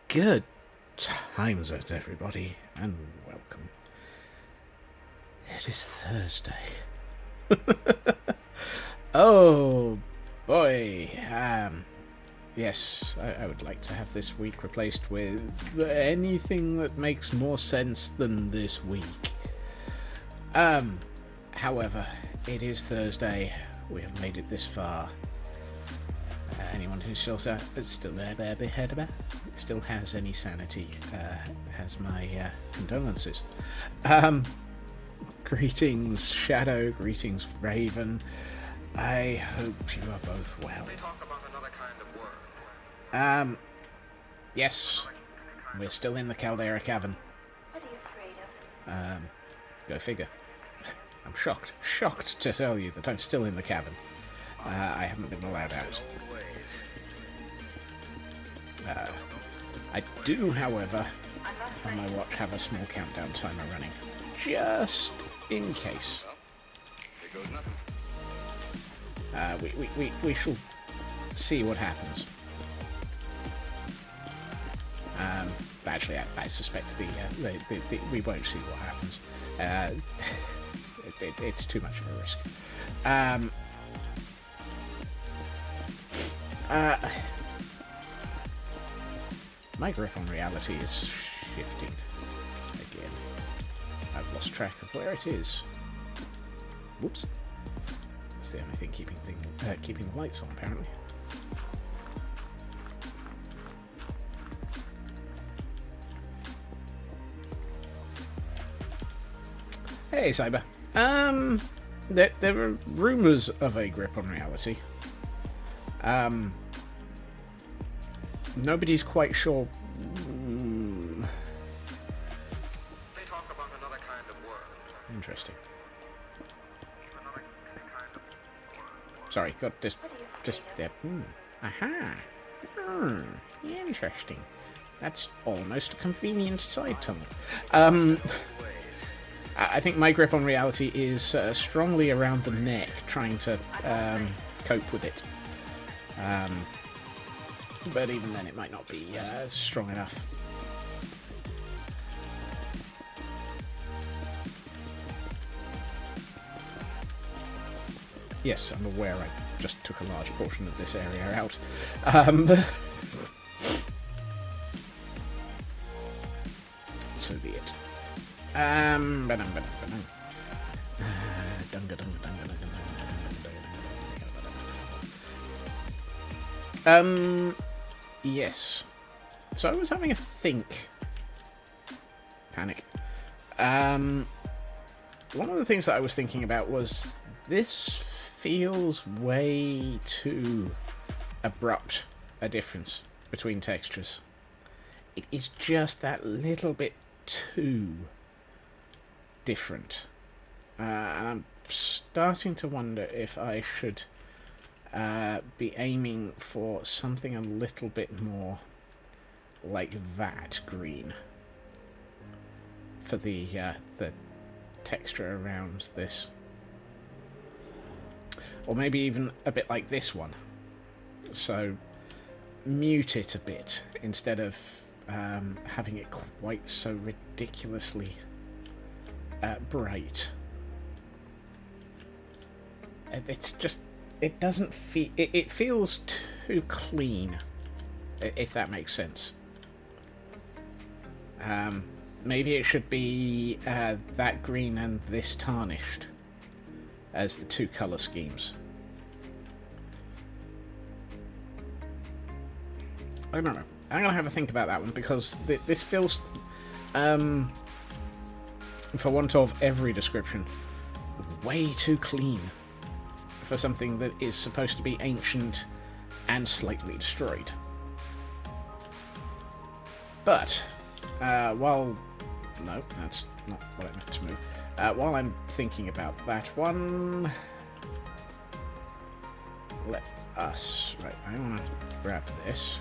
Good times out, everybody, and welcome. It is Thursday. Oh boy. Yes, I would like to have this week replaced with anything that makes more sense than this week. However, it is Thursday. We have made it this far. Anyone who's still has any sanity has my condolences. Greetings, Shadow. Greetings, Raven. I hope you are both well. They talk about another kind of world. Yes, we're still in the Caldera cavern. What are you afraid of? Go figure. I'm shocked to tell you that I'm still in the cavern. I haven't been allowed out. I do, however, on my watch have a small countdown timer running, just in case. There goes nothing. We shall see what happens. Actually, I suspect we won't see what happens. It's too much of a risk. My grip on reality is shifting again. I've lost track of where it is. Whoops. That's the only thing keeping the lights on, apparently. Hey, Cyber. There are rumours of a grip on reality. Nobody's quite sure. They talk about another kind of world. Interesting. Another kind of world. Sorry, got just What are you just afraid there. Aha. Interesting. That's almost a convenient side tunnel. I think my grip on reality is strongly around the neck, trying to cope with it. But even then, it might not be strong enough. Yes, I'm aware I just took a large portion of this area out. So be it. Yes. So I was having a think. Panic. One of the things that I was thinking about was this feels way too abrupt a difference between textures. It is just that little bit too different. And I'm starting to wonder if I should be aiming for something a little bit more like that green for the texture around this, or maybe even a bit like this one. So mute it a bit instead of having it quite so ridiculously bright. It's just, it doesn't feel, it feels too clean, if that makes sense. Maybe it should be that green and this tarnished as the two colour schemes. I don't know. I'm going to have a think about that one, because this feels, for want of every description, way too clean for something that is supposed to be ancient and slightly destroyed. But, while... No, that's not what I meant to move. While I'm thinking about that one... Let us... Right, I want to grab this.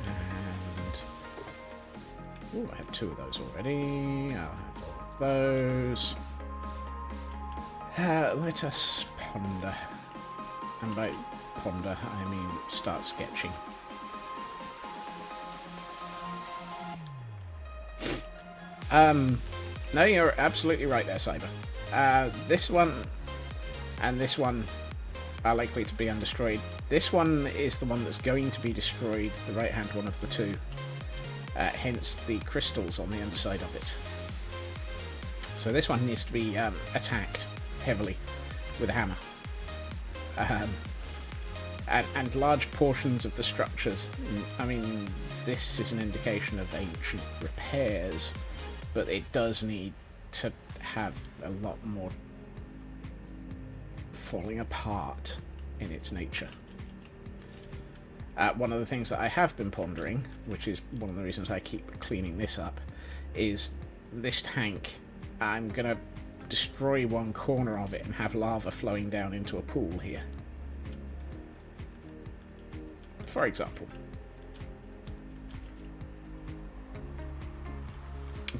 And... Ooh, I have two of those already. I'll have all of those. Let us ponder. And by ponder, I mean start sketching. No, you're absolutely right there, Cyber. This one and this one are likely to be undestroyed. This one is the one that's going to be destroyed, the right-hand one of the two. Hence the crystals on the underside of it. So this one needs to be attacked heavily with a hammer. And large portions of the structures, I mean, this is an indication of ancient repairs, but it does need to have a lot more falling apart in its nature. One of the things that I have been pondering, which is one of the reasons I keep cleaning this up, is this tank. I'm going to destroy one corner of it and have lava flowing down into a pool here. For example.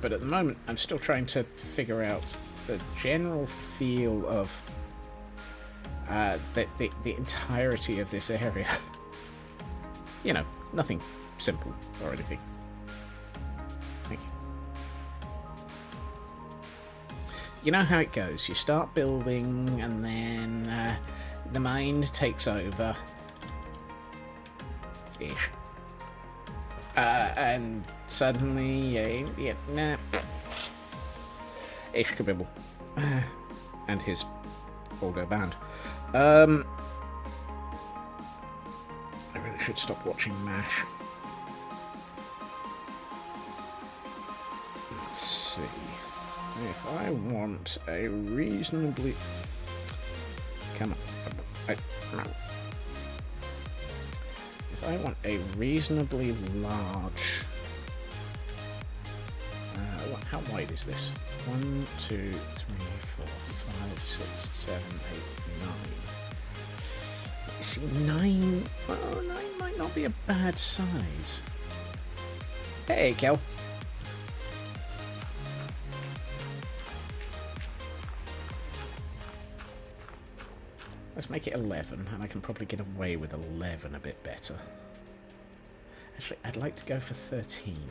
But at the moment, I'm still trying to figure out the general feel of the entirety of this area. You know, nothing simple or anything. Thank you. You know how it goes. You start building, and then the mind takes over. Ish. And suddenly, nah. Ish kabibble. And his Audio band. I really should stop watching MASH. Let's see. If I want a reasonably... Come on. If I want a reasonably large... how wide is this? 1, 2, 3, 4, 5, 6, 7, 8, 9. See, 9... Well, 9 might not be a bad size. Hey, Kel. Let's make it 11, and I can probably get away with 11 a bit better. Actually, I'd like to go for 13.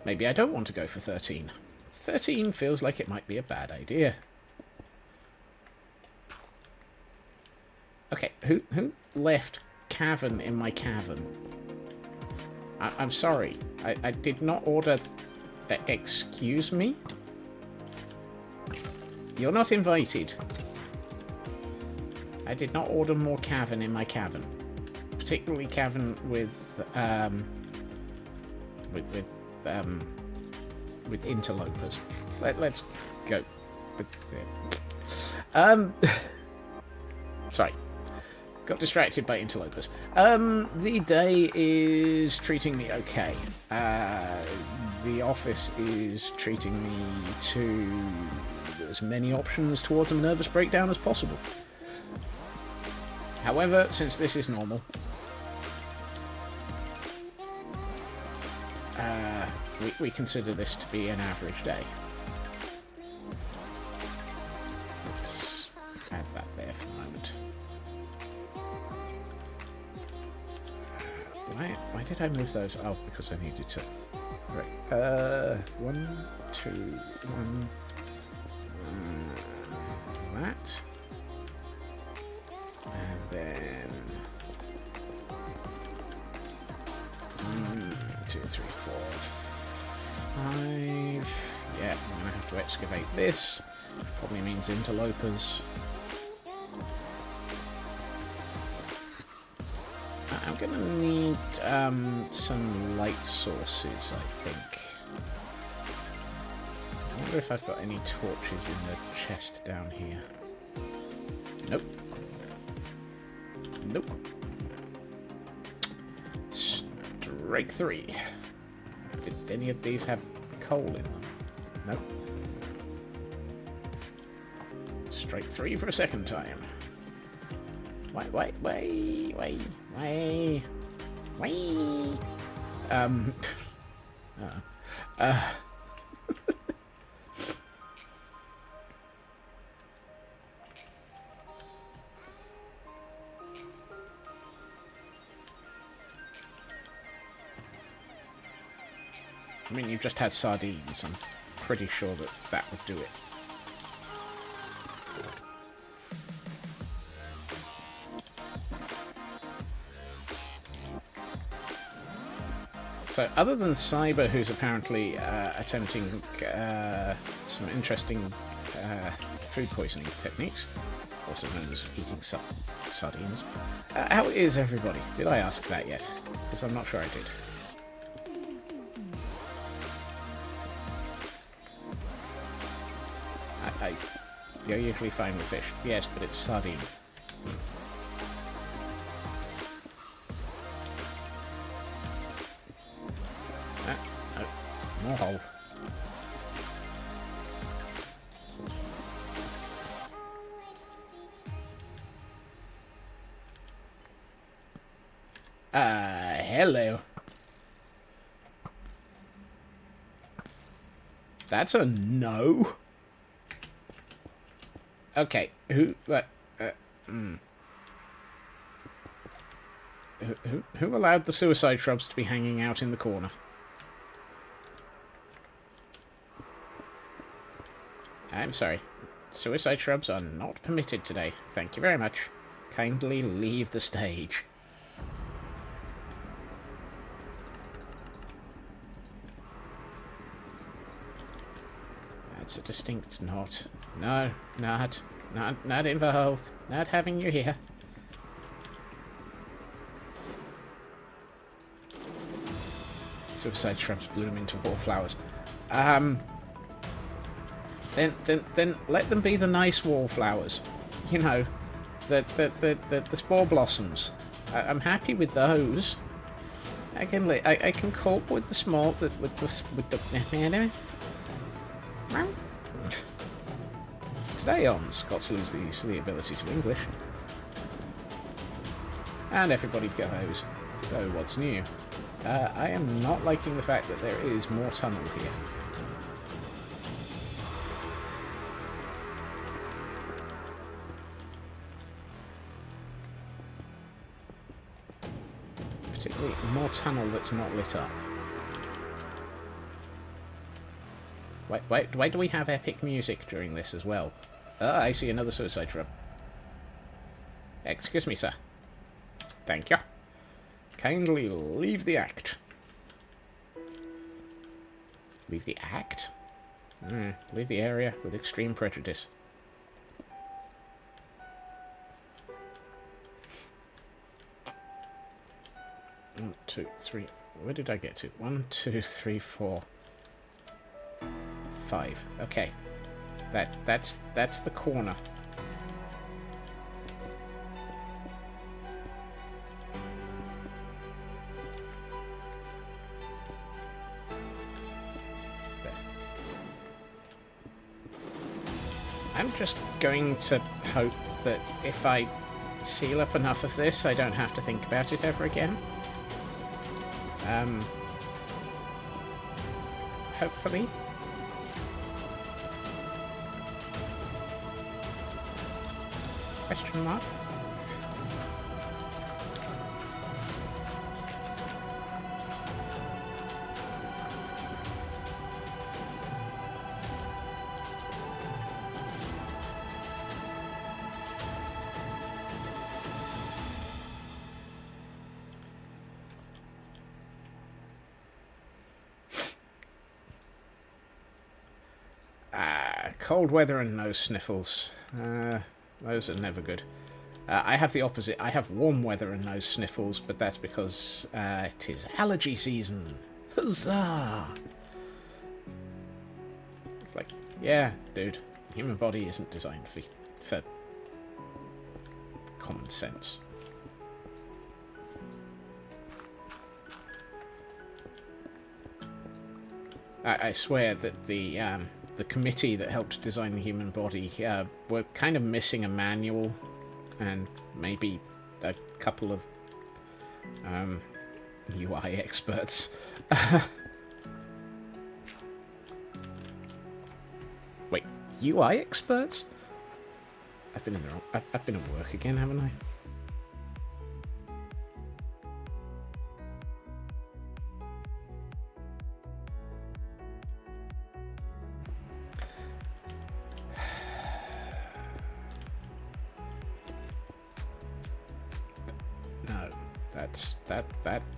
Maybe I don't want to go for 13. 13 feels like it might be a bad idea. Okay, who left cavern in my cavern? I'm sorry. I did not order... excuse me? You're not invited. I did not order more cavern in my cavern. Particularly cavern with interlopers. Let's go. Sorry. Got distracted by interlopers. The day is treating me okay. The office is treating me to as many options towards a nervous breakdown as possible. However, since this is normal, we consider this to be an average day. Let's add that there for a moment. Why did I move those? Oh, because I needed to. Right. 1, 2, 1. That. And then 1, 2, 3, 4, 5. Yeah, I'm gonna have to excavate this. Probably means interlopers. I'm gonna need some light sources, I think. I wonder if I've got any torches in the chest down here. Nope. Nope. Strike 3. Did any of these have coal in them? Nope. Strike 3 for a second time. Wait. I mean, you've just had sardines. I'm pretty sure that that would do it. So, other than Cyber, who's apparently attempting some interesting food poisoning techniques, also known as eating sardines, how is everybody? Did I ask that yet? Because I'm not sure I did. You're usually fine with fish. Yes, but it's sardine. More hole. Hello. That's a no. Okay, who allowed the suicide shrubs to be hanging out in the corner? I'm sorry. Suicide shrubs are not permitted today. Thank you very much. Kindly leave the stage. That's a distinct not. No, not involved. Not having you here. Suicide shrubs bloom into wallflowers. Then let them be the nice wallflowers. You know, the spore blossoms. I'm happy with those. I can cope with the small with the. Today on Scots Lose the ability to English. And everybody goes, oh, what's new? I am not liking the fact that there is more tunnel here. Particularly more tunnel that's not lit up. Why do we have epic music during this as well? I see another suicide shrub. Excuse me, sir. Thank you. Kindly leave the act. Leave the act? Leave the area with extreme prejudice. 1, 2, 3. Where did I get to? 1, 2, 3, 4, 5. Okay. That's the corner. There. I'm just going to hope that if I seal up enough of this, I don't have to think about it ever again. Hopefully. Question mark? Cold weather and nose sniffles. Those are never good. I have the opposite. I have warm weather and nose sniffles, but that's because it is allergy season. Huzzah! It's like, yeah, dude, the human body isn't designed for common sense. I swear that the committee that helped design the human body were kind of missing a manual and maybe a couple of UI experts. Wait, UI experts? I've been in the wrong. I've been at work again, haven't I?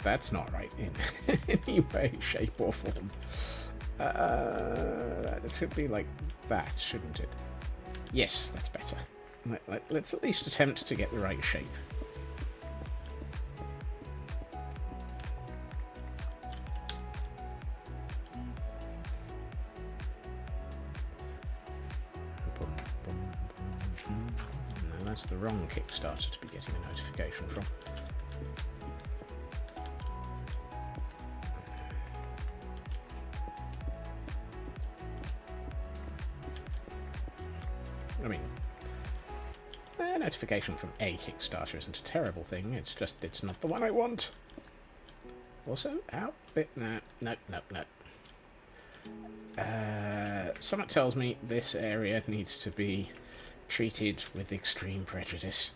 that's not right in any way, shape, or form. It should be like that, shouldn't it? Yes, that's better. Let's at least attempt to get the right shape. No, that's the wrong Kickstarter to be getting a notification from. I mean, a notification from a Kickstarter isn't a terrible thing, it's just, it's not the one I want. Also, out bit, no. Someone tells me this area needs to be treated with extreme prejudice.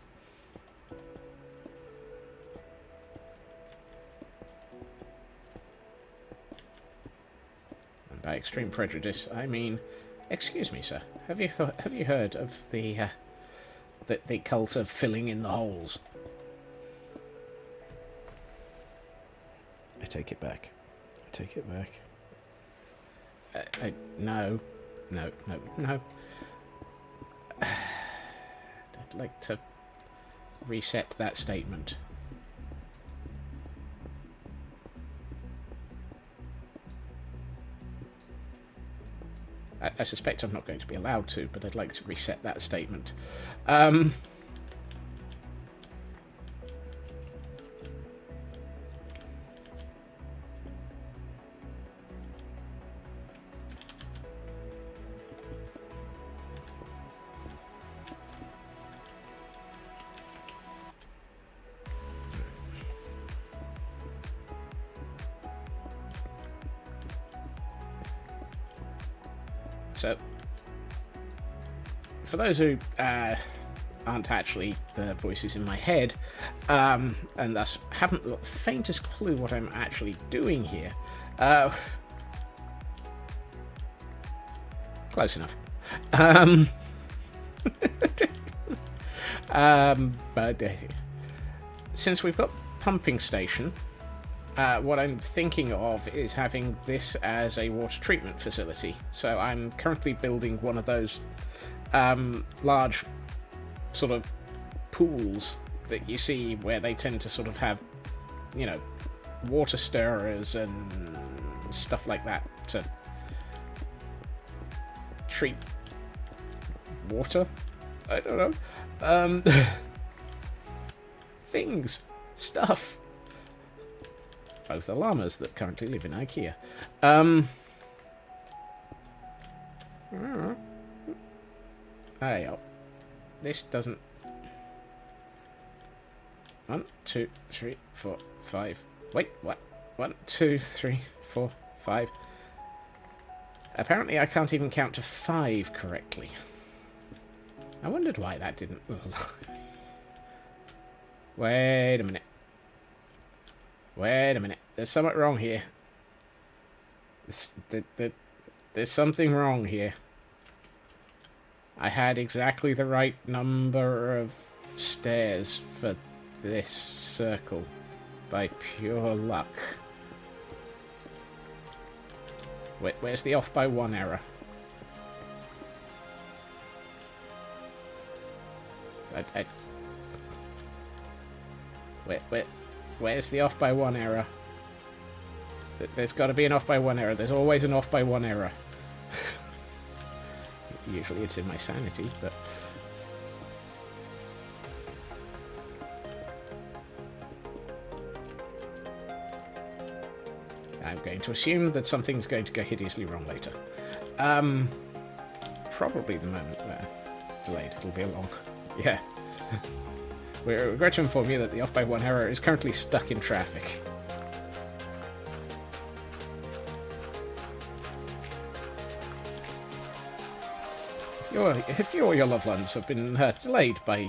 And by extreme prejudice, I mean, excuse me, sir. Have you heard of the cult of filling in the holes? I take it back. No. I'd like to reset that statement. I suspect I'm not going to be allowed to, but I'd like to reset that statement. So, for those who aren't actually the voices in my head, and thus haven't got the faintest clue what I'm actually doing here, close enough. But since we've got pumping station, what I'm thinking of is having this as a water treatment facility. So I'm currently building one of those large sort of pools that you see where they tend to sort of have, you know, water stirrers and stuff like that to treat water. I don't know. Things. Stuff. Both are llamas that currently live in IKEA. Hey, this doesn't... 1, 2, 3, 4, 5. Wait, what? 1, 2, 3, 4, 5. Apparently I can't even count to 5 correctly. I wondered why that didn't... Wait a minute. There's something wrong here. There's something wrong here. I had exactly the right number of stairs for this circle by pure luck. Where's the off by 1 error? Where's the off by 1 error? There's got to be an off by 1 error. There's always an off by 1 error. Usually it's in my sanity, but... I'm going to assume that something's going to go hideously wrong later. Probably the moment where delayed. It'll be along. Yeah. We regret to inform you that the off by 1 error is currently stuck in traffic. If you or your loved ones have been delayed by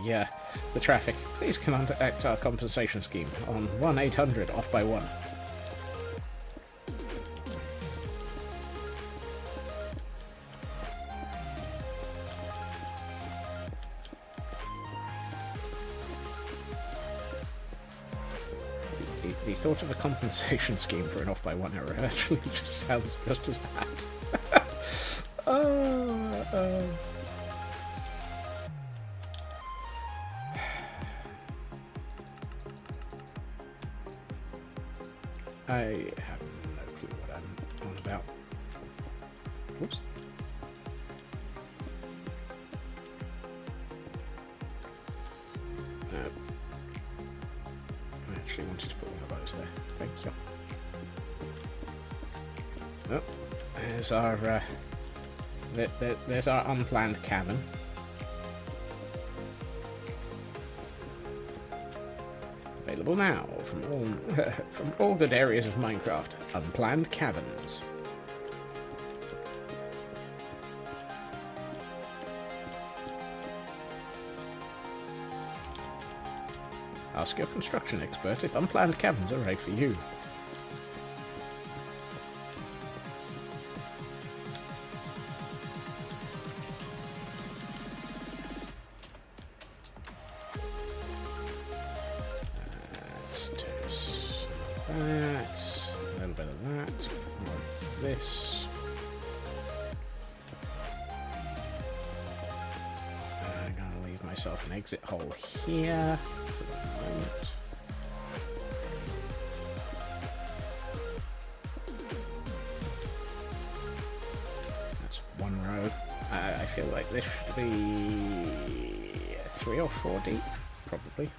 the traffic, please contact our compensation scheme on 1-800 off by 1. the thought of a compensation scheme for an off by 1 error actually just sounds just as bad. I have no clue what I'm on about. Whoops. No. I actually wanted to put one of those there. Thank you. Oh, there's our there's our unplanned cavern. Available now from all good areas of Minecraft. Unplanned caverns. Ask your construction expert if unplanned caverns are right for you. Let's do that. A little bit of that. More of this. I'm going to leave myself an exit hole here. That's one row. I feel like this should be 3 or 4 deep, probably.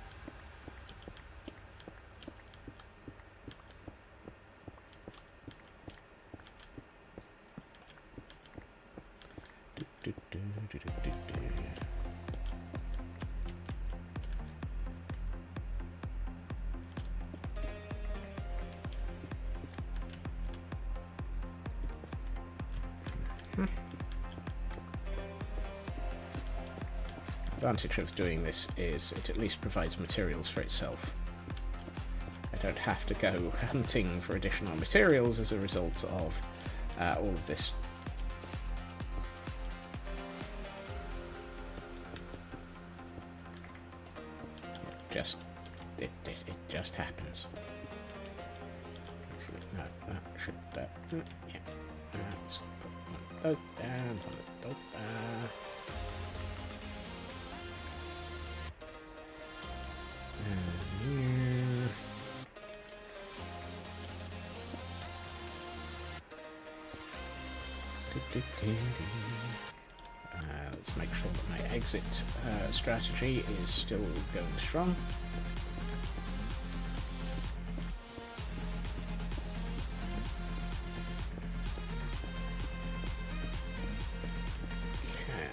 Advantage of doing this is it at least provides materials for itself. I don't have to go hunting for additional materials as a result of all of this. It just happens. No, that should yeah. Let's put one of those down, one of those down. Let's make sure that my exit strategy is still going strong. Okay.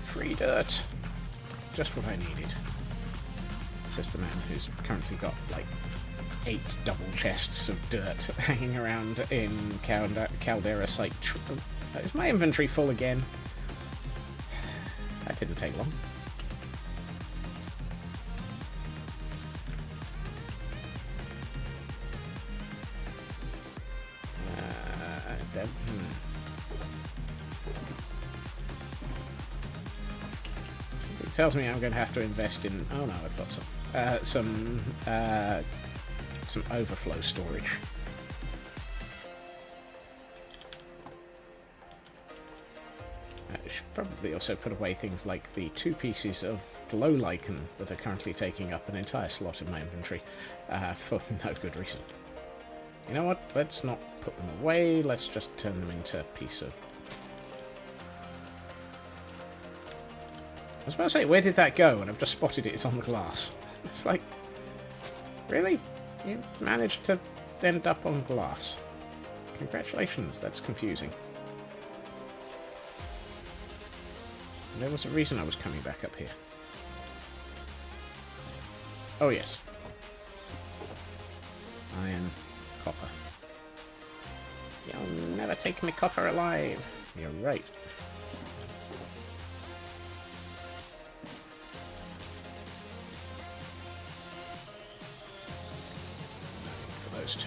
Free dirt. Just what I needed. Says the man who's currently got like 8 double chests of dirt hanging around in Caldera site. Is my inventory full again? That didn't take long. It tells me I'm going to have to invest in. Oh no, I've got some overflow storage. I should probably also put away things like the 2 pieces of glow lichen that are currently taking up an entire slot in my inventory for no good reason. You know what? Let's not put them away. Let's just turn them into a piece of. I was about to say, where did that go? And I've just spotted it. It's on the glass. It's like, really? You managed to end up on glass. Congratulations, that's confusing. There was a reason I was coming back up here. Oh yes. Iron, copper. You'll never take me copper alive. You're right. Those 2.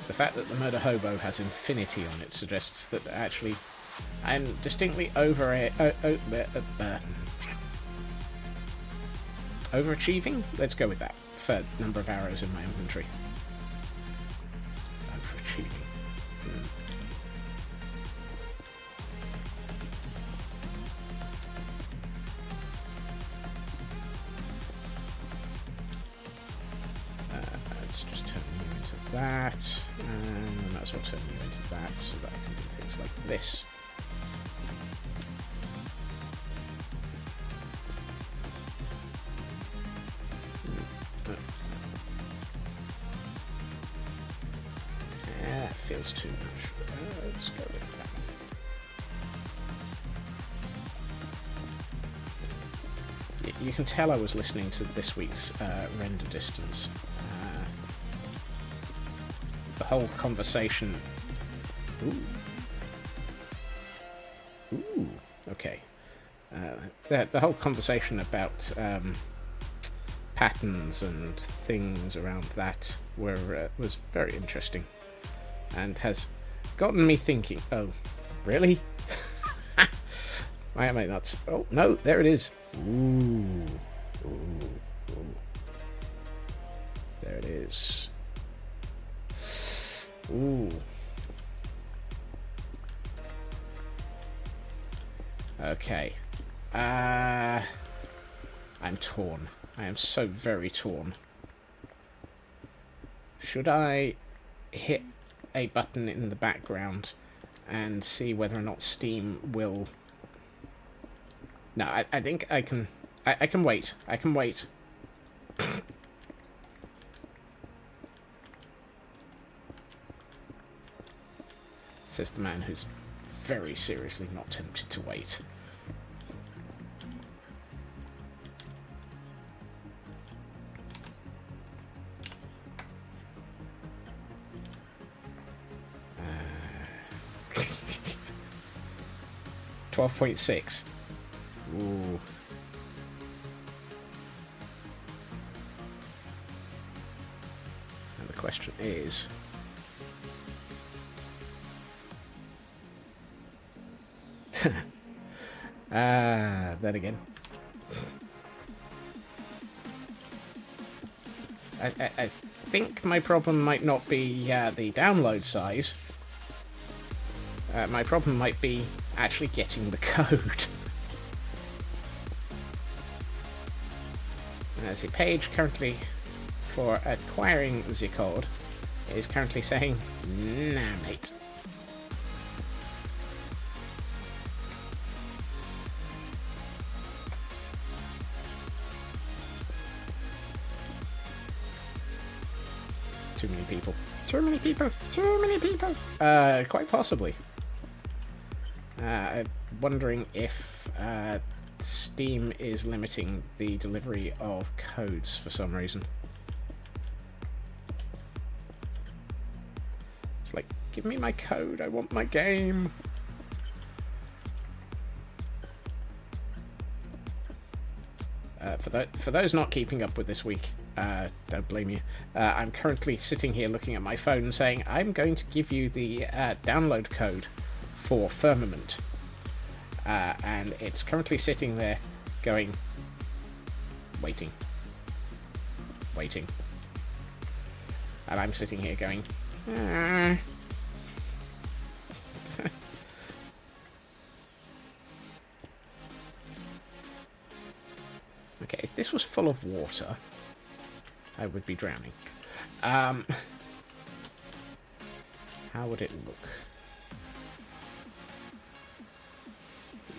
The fact that the murder hobo has infinity on it suggests that actually I'm distinctly overachieving? Let's go with that, for number of arrows in my inventory. Overachieving. Let's just turn you into that, and I might as well turn you into that, so that I can do things like this. Feels too much. Let's go with that. You can tell I was listening to this week's render distance. The whole conversation. Ooh. Okay. The whole conversation about patterns and things around that was very interesting. And has gotten me thinking, oh, really? Why am I not... Oh, no, there it is. Ooh. There it is. Ooh. Okay. I'm torn. I am so very torn. Should I hit a button in the background and see whether or not Steam will... No, I think I can... I can wait. I can wait. Says the man who's very seriously not tempted to wait. Uh, 12.6. Ooh. And the question is... then again. I think my problem might not be the download size. My problem might be actually getting the code. The page currently for acquiring the code is currently saying, nah, mate. Too many people. Too many people. Too many people. Quite possibly. I'm wondering if Steam is limiting the delivery of codes for some reason. It's like, give me my code, I want my game. For those not keeping up with this week, don't blame you. I'm currently sitting here looking at my phone saying, I'm going to give you the download code for Firmament. And it's currently sitting there going, waiting. And I'm sitting here going, Okay, if this was full of water, I would be drowning. How would it look?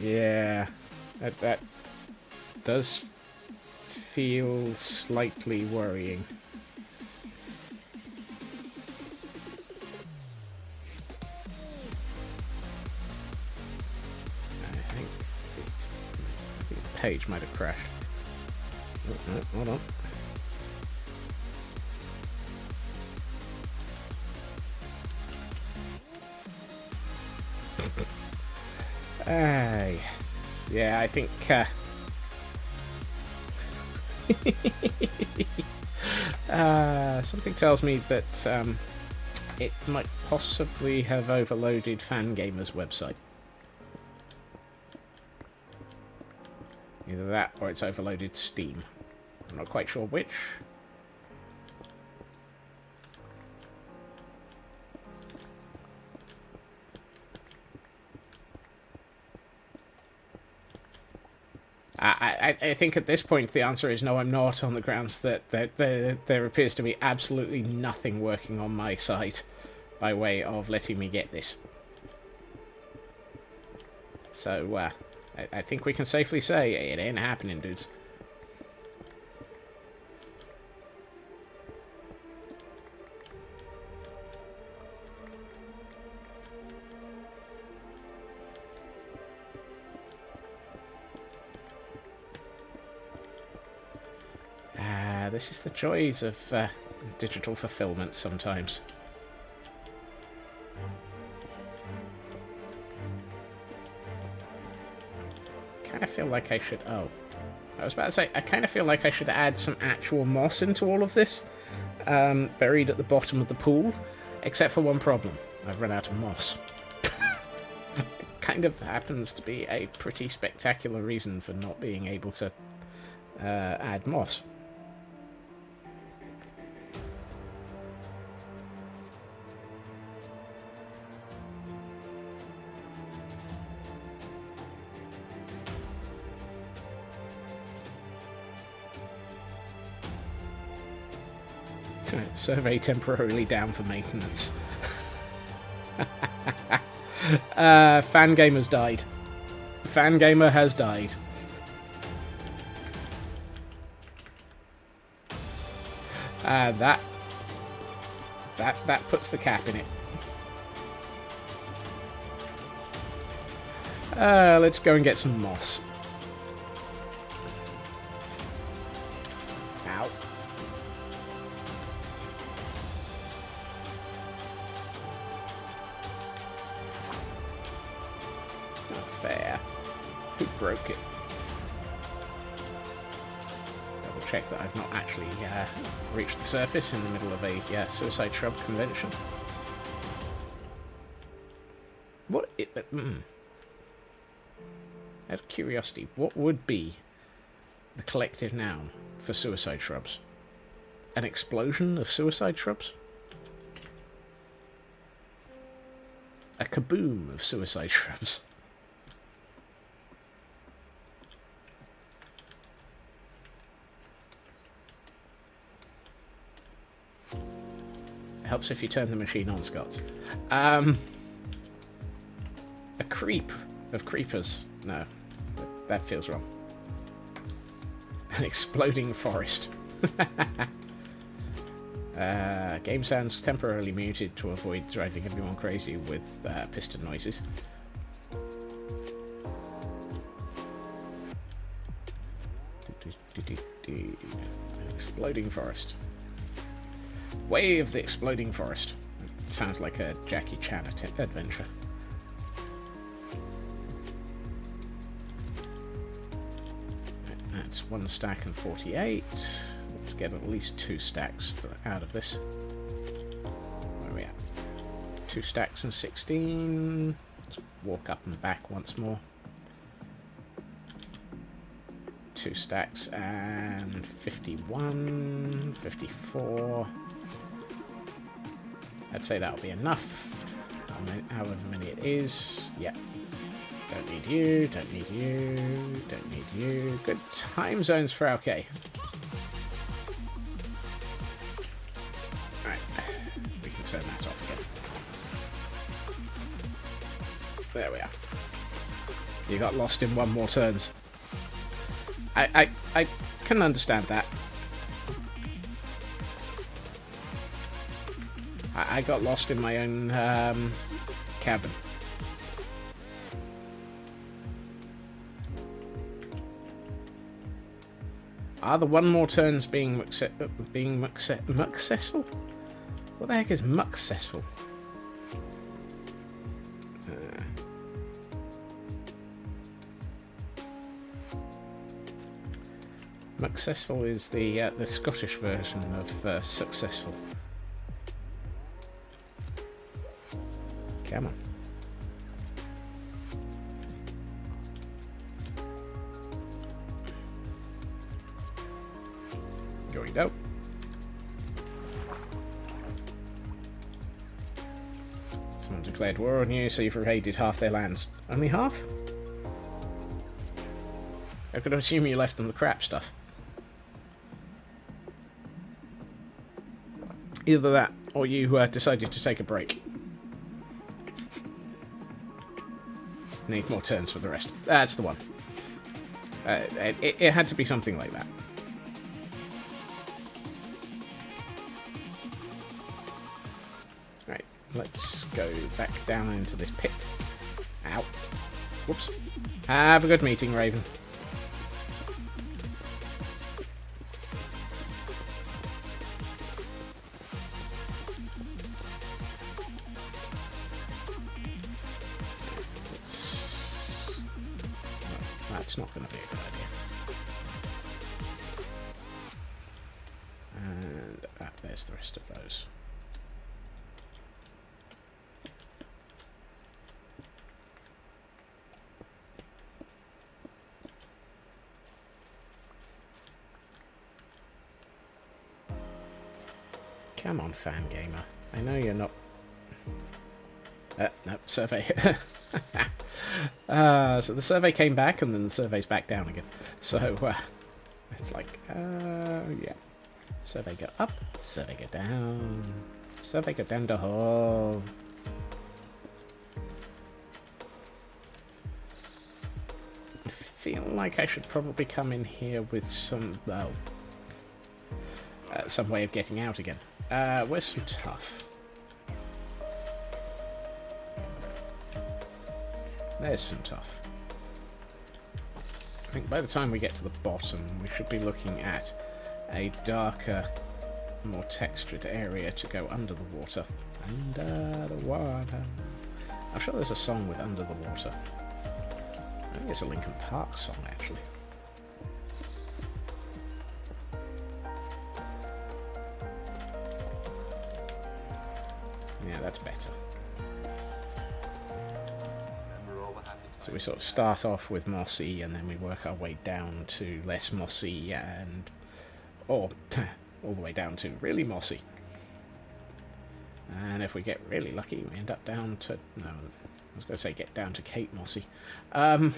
Yeah, that does feel slightly worrying. I think the page might have crashed. Oh, no, hold on. Yeah, I think something tells me that it might possibly have overloaded Fangamer's website. Either that or it's overloaded steam. I'm not quite sure which. I think at this point the answer is no, I'm not, on the grounds that there appears to be absolutely nothing working on my site by way of letting me get this. So, I think we can safely say it ain't happening, dudes. This is the joys of digital fulfillment sometimes. Kind of feel like I should... Oh. I was about to say, I kind of feel like I should add some actual moss into all of this. Buried at the bottom of the pool. Except for one problem. I've run out of moss. It kind of happens to be a pretty spectacular reason for not being able to add moss. Survey temporarily down for maintenance. Fangamer's died. Fangamer has died. That puts the cap in it. Let's go and get some moss. Ow. Fair. Who broke it? Double check that I've not actually reached the surface in the middle of a suicide shrub convention. What? Out of curiosity, what would be the collective noun for suicide shrubs? An explosion of suicide shrubs? A kaboom of suicide shrubs? Helps if you turn the machine on, Scott. A creep of creepers. No, that feels wrong. An exploding forest. Game sounds temporarily muted to avoid driving everyone crazy with piston noises. Exploding forest. Way of the Exploding Forest. It sounds like a Jackie Chan adventure. That's 1 stack and 48. Let's get at least 2 stacks out of this. Where are we at? 2 stacks and 16. Let's walk up and back once more. 2 stacks and 51, 54. I'd say that'll be enough. However many it is. Yep. Don't need you, don't need you, don't need you. Good time zones for OK. Alright. We can turn that off again. There we are. You got lost in 1 more turns. I can understand that. I got lost in my own cabin. Are the 1 more turns being muccessful? What the heck is muccessful? Muccessful is the Scottish version of successful. Come on. you go. Someone declared war on you, so you've raided half their lands. Only half? I could assume you left them the crap stuff. Either that, or you decided to take a break. Need more turns for the rest. That's the one. It had to be something like that. Right, let's go back down into this pit. Ow. Whoops. Have a good meeting, Raven. That's not going to be a good idea. And there's the rest of those. Come on, fan gamer. I know you're not. No, survey. So the survey came back, and then the survey's back down again. So it's like, yeah. Survey go up, survey go down, survey go down the hole. I feel like I should probably come in here with some, well, some way of getting out again. Where's some tough? There's some tough. I think by the time we get to the bottom, we should be looking at a darker, more textured area to go under the water. Under the water. I'm sure there's a song with Under the Water. I think it's a Linkin Park song, actually. Yeah, that's better. So we sort of start off with mossy, and then we work our way down to less mossy, and or all the way down to really mossy. And if we get really lucky, we end up down to, no, I was going to say get down to Cape Mossy. But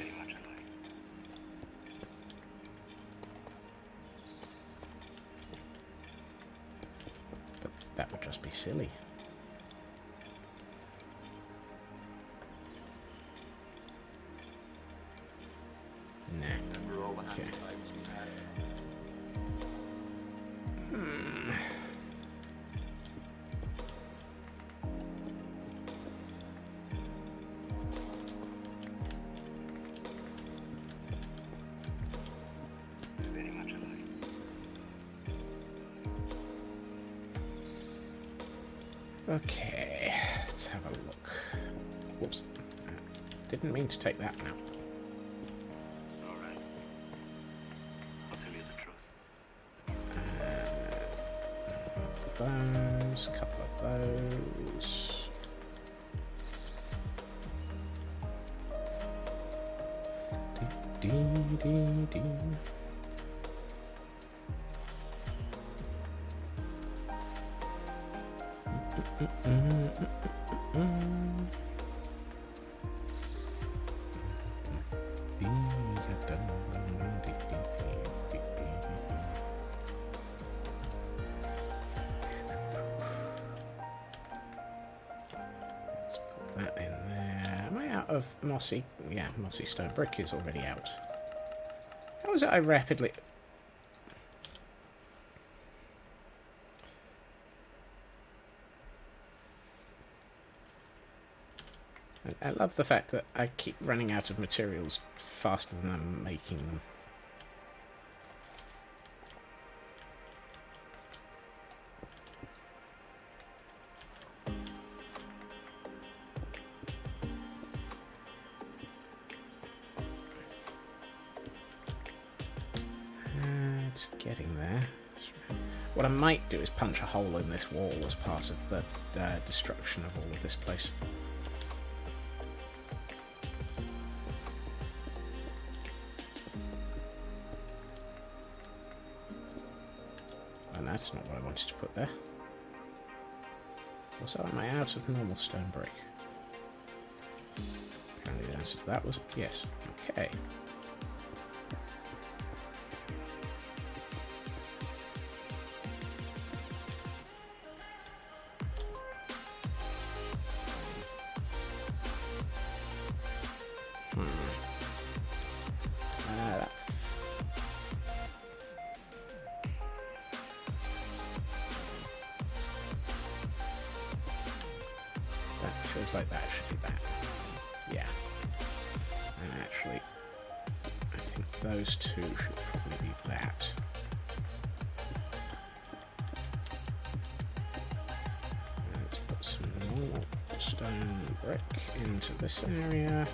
that would just be silly. Nah. Okay. Okay, let's have a look. Whoops. Didn't mean to take that now. Alright. I'll tell you the truth. Those, a couple of those. Dee. Let's put that in there. Am I out of mossy? Yeah, mossy stone brick is already out. How is it I rapidly... I love the fact that I keep running out of materials faster than I'm making them. It's getting there. What I might do is punch a hole in this wall as part of the destruction of all of this place. that's not what I wanted to put there. Also, am I out of normal stone brick? Apparently the answer to that was yes. Okay. That feels like that should be that. Yeah. And actually, I think those two should probably be that. Let's put some normal stone brick into this area.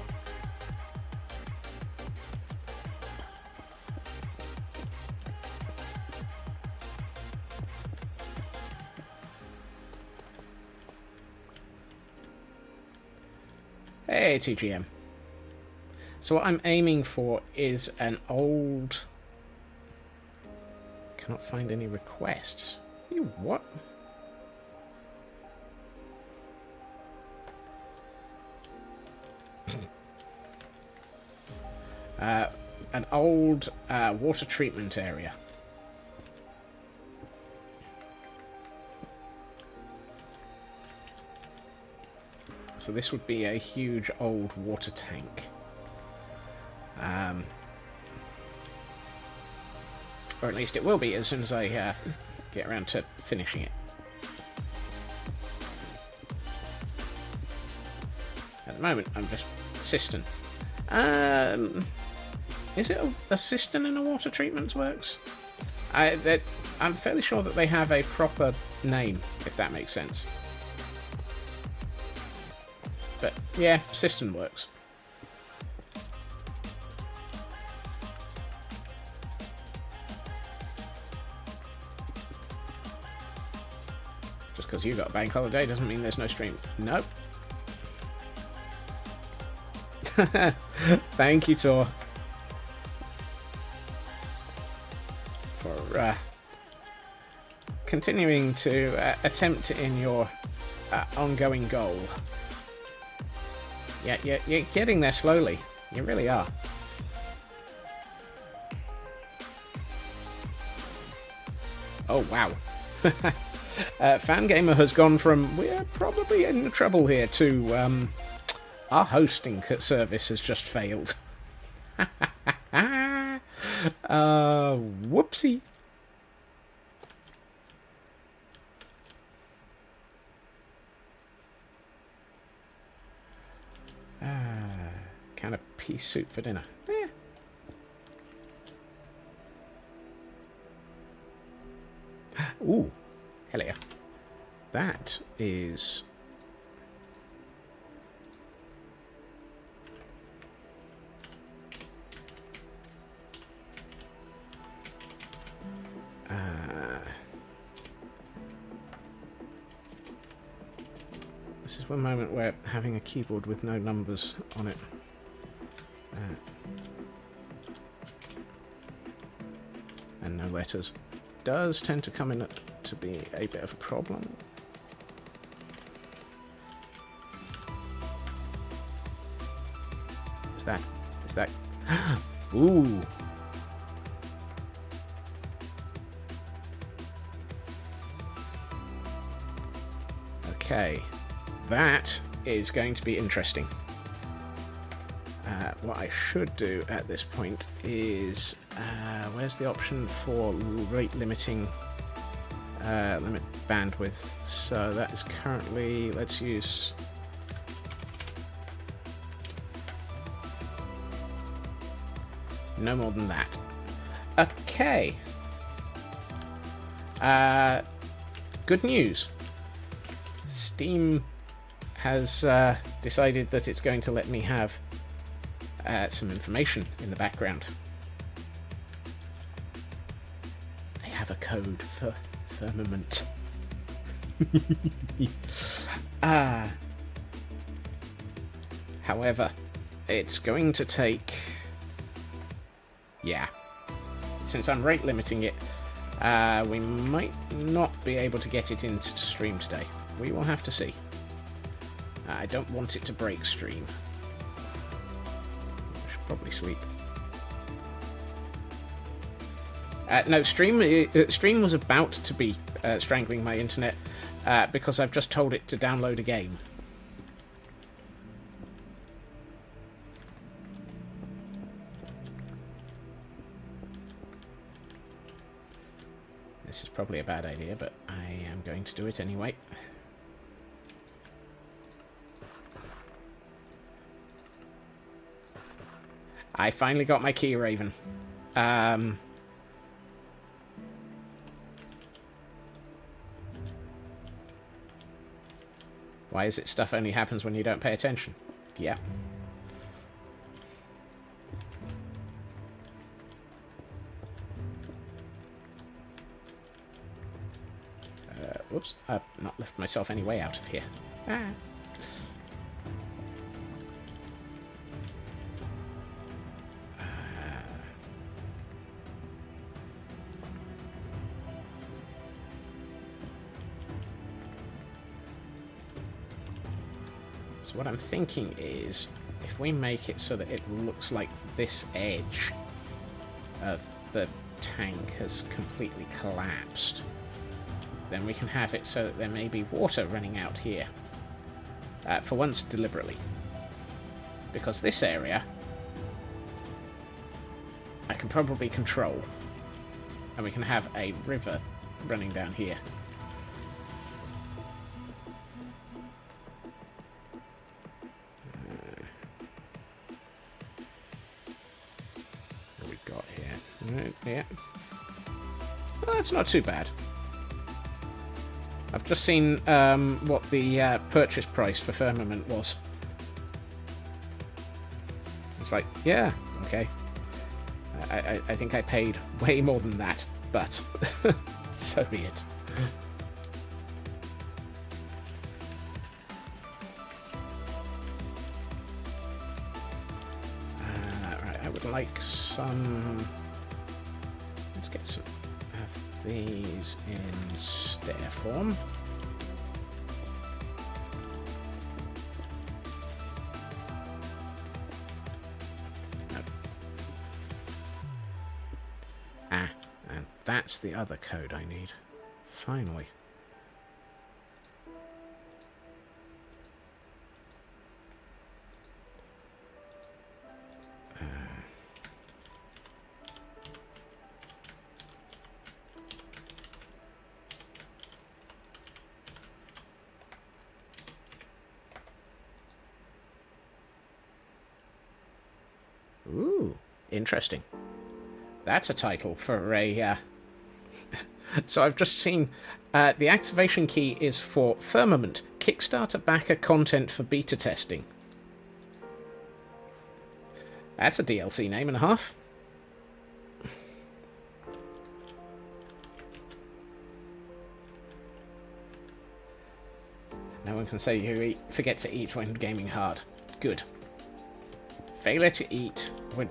Hey, TGM. So what I'm aiming for is an old... Cannot find any requests. You what? An old water treatment area. So this would be a huge old water tank. Or at least it will be as soon as I get around to finishing it. At the moment, I'm just cistern. Is it a cistern in a water treatment works? I'm fairly sure that they have a proper name, if that makes sense. But yeah, cistern works. Just because you got a bank holiday doesn't mean there's no stream. Nope. Thank you, Tor, for continuing to attempt in your ongoing goal. Yeah, you're getting there slowly. You really are. Oh, wow. Fangamer has gone from, we're probably in trouble here, to, our hosting service has just failed. Whoopsie. Kind of pea soup for dinner. Yeah. Ooh, hell yeah. That is... This is one moment where having a keyboard with no numbers on it and no letters does tend to come in to be a bit of a problem. Is that ooh. Okay, that is going to be interesting. What I should do at this point is, where's the option for rate limiting limit bandwidth? So that is currently, let's use no more than that. Okay. Good news. Steam has decided that it's going to let me have some information in the background. I have a code for firmament. However, it's going to take... Yeah. Since I'm rate limiting it, We might not be able to get it into stream today. We will have to see. I don't want it to break stream. I should probably sleep. No, stream was about to be strangling my internet because I've just told it to download a game. This is probably a bad idea, but I am going to do it anyway. I finally got my key, Raven. Why is it stuff only happens when you don't pay attention? Yeah. Whoops, I've not left myself any way out of here. Ah. So what I'm thinking is, if we make it so that it looks like this edge of the tank has completely collapsed, then we can have it so that there may be water running out here. For once, deliberately. Because this area, I can probably control. And we can have a river running down here. What we've got here. Yeah. Well, that's not too bad. I've just seen what the purchase price for Firmament was. It's like, yeah, okay. I think I paid way more than that, but so be it. Right, I would like some... Let's get some of these in stair form. And that's the other code I need. Finally. Ooh, interesting. That's a title for a... So I've just seen the activation key is for Firmament, Kickstarter backer content for beta testing. That's a DLC name and a half. No one can say you forget to eat when gaming hard. Good. Failure to eat would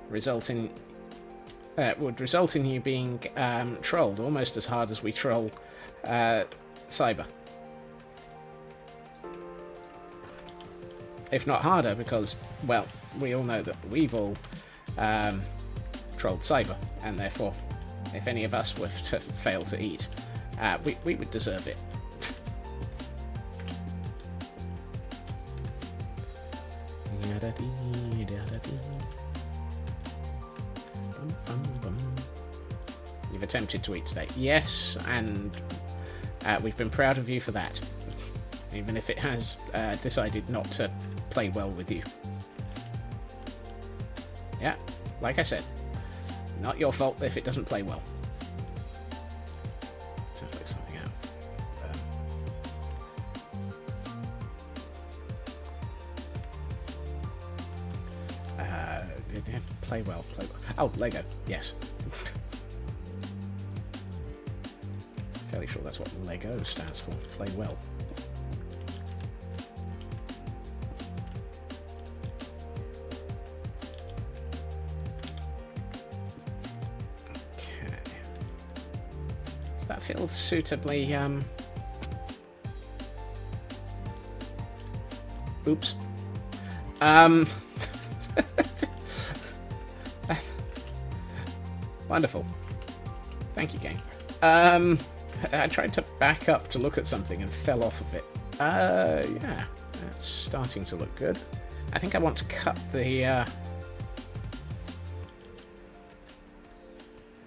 result in you being trolled almost as hard as we troll Cyber. If not harder, because, well, we all know that we've all trolled Cyber, and therefore, if any of us were to fail to eat, we would deserve it. You've attempted to eat today. Yes, and we've been proud of you for that. Even if it has decided not to play well with you. Yeah, like I said, not your fault if it doesn't play well. Sounds like something out. Play well, play well. Oh, Lego, yes. Fairly sure that's what Lego stands for. Play well. Okay. feels suitably, oops. Wonderful. Thank you, game. I tried to back up to look at something and fell off of it. Yeah, that's starting to look good. I think I want to cut the,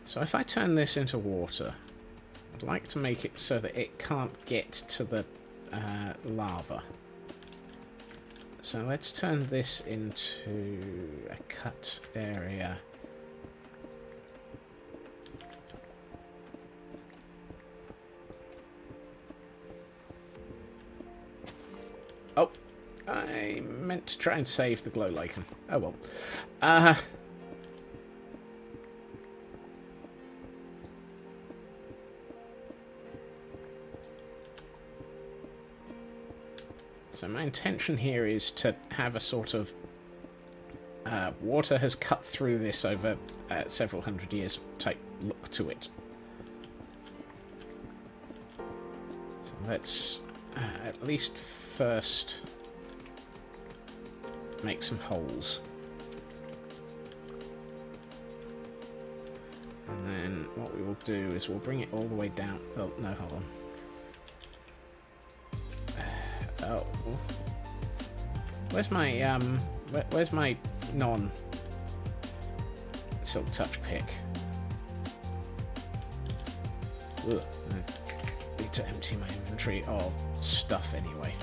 So if I turn this into water, I'd like to make it so that it can't get to the lava. So let's turn this into a cut area. Oh, I meant to try and save the glow lichen. Oh well. So my intention here is to have a sort of water has cut through this over several hundred years type look to it. So let's at least first make some holes. And then what we will do is we'll bring it all the way down. Oh, no, hold on. Oh, where's my where's my non-silk touch pick? Ugh. I need to empty my inventory of stuff anyway.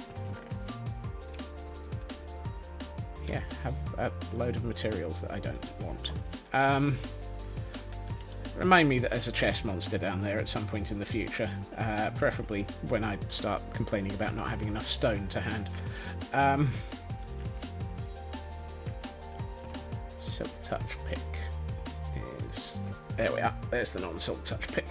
Yeah, have a load of materials that I don't want. Remind me that there's a chest monster down there at some point in the future, preferably when I start complaining about not having enough stone to hand. Silk touch pick is... There we are, there's the non-silk touch pick.